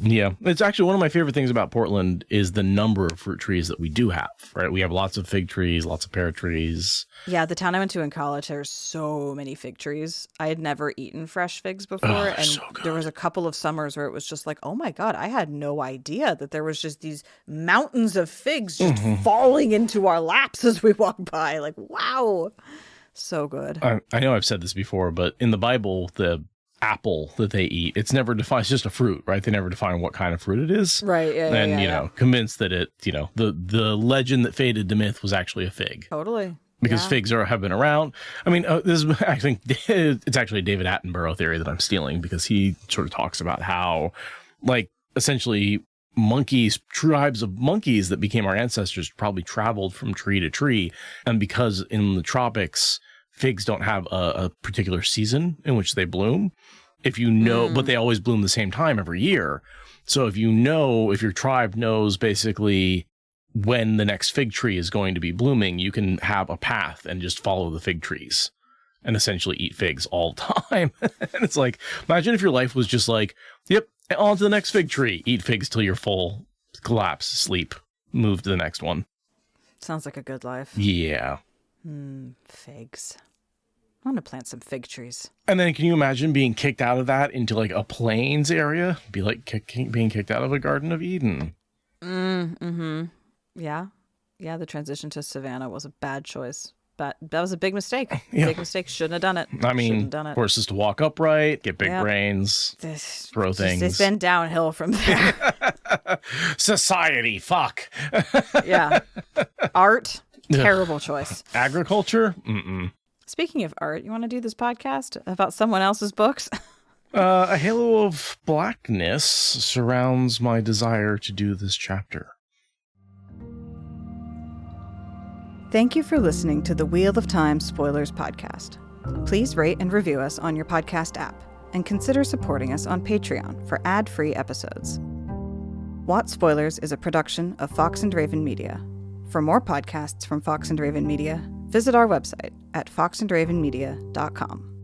Yeah. It's actually one of my favorite things about Portland is the number of fruit trees that we do have, right? We have lots of fig trees, lots of pear trees. Yeah, the town I went to in college, there's so many fig trees. I had never eaten fresh figs before. And so good. there was a couple of summers where it was just like, oh my God, I had no idea that there was just these mountains of figs just falling into our laps as we walk by. Like, wow. So good. I know I've said this before, but in the Bible, the apple that they eat, it's never defined. It's just a fruit, right? They never define what kind of fruit it is. Right. Yeah. And, Yeah, convinced that it, the legend that faded to myth was actually a fig. Totally. Because figs have been around. I mean, I think it's actually a David Attenborough theory that I'm stealing, because he sort of talks about how, like, essentially tribes of monkeys that became our ancestors probably traveled from tree to tree. And because in the tropics, figs don't have a particular season in which they bloom, but they always bloom the same time every year. So if your tribe knows basically when the next fig tree is going to be blooming, you can have a path and just follow the fig trees and essentially eat figs all the time. And it's like, imagine if your life was just like, yep, on to the next fig tree, eat figs till you're full, collapse, sleep, move to the next one. Sounds like a good life. Yeah. Figs. I want to plant some fig trees. And then can you imagine being kicked out of that into like a plains area? Be like being kicked out of a Garden of Eden. Yeah. Yeah, the transition to Savannah was a bad choice. But that was a big mistake. Yeah. Big mistake. Shouldn't have done it. I mean, horses to walk upright, get big brains, throw things. It's been downhill from there. Society, fuck. Yeah. Art, terrible choice. Agriculture? Mm-mm. Speaking of art, you want to do this podcast about someone else's books? A halo of blackness surrounds my desire to do this chapter. Thank you for listening to the Wheel of Time Spoilers podcast. Please rate and review us on your podcast app, and consider supporting us on Patreon for ad-free episodes. What Spoilers is a production of Fox and Raven Media. For more podcasts from Fox and Raven Media, visit our website at foxandravenmedia.com.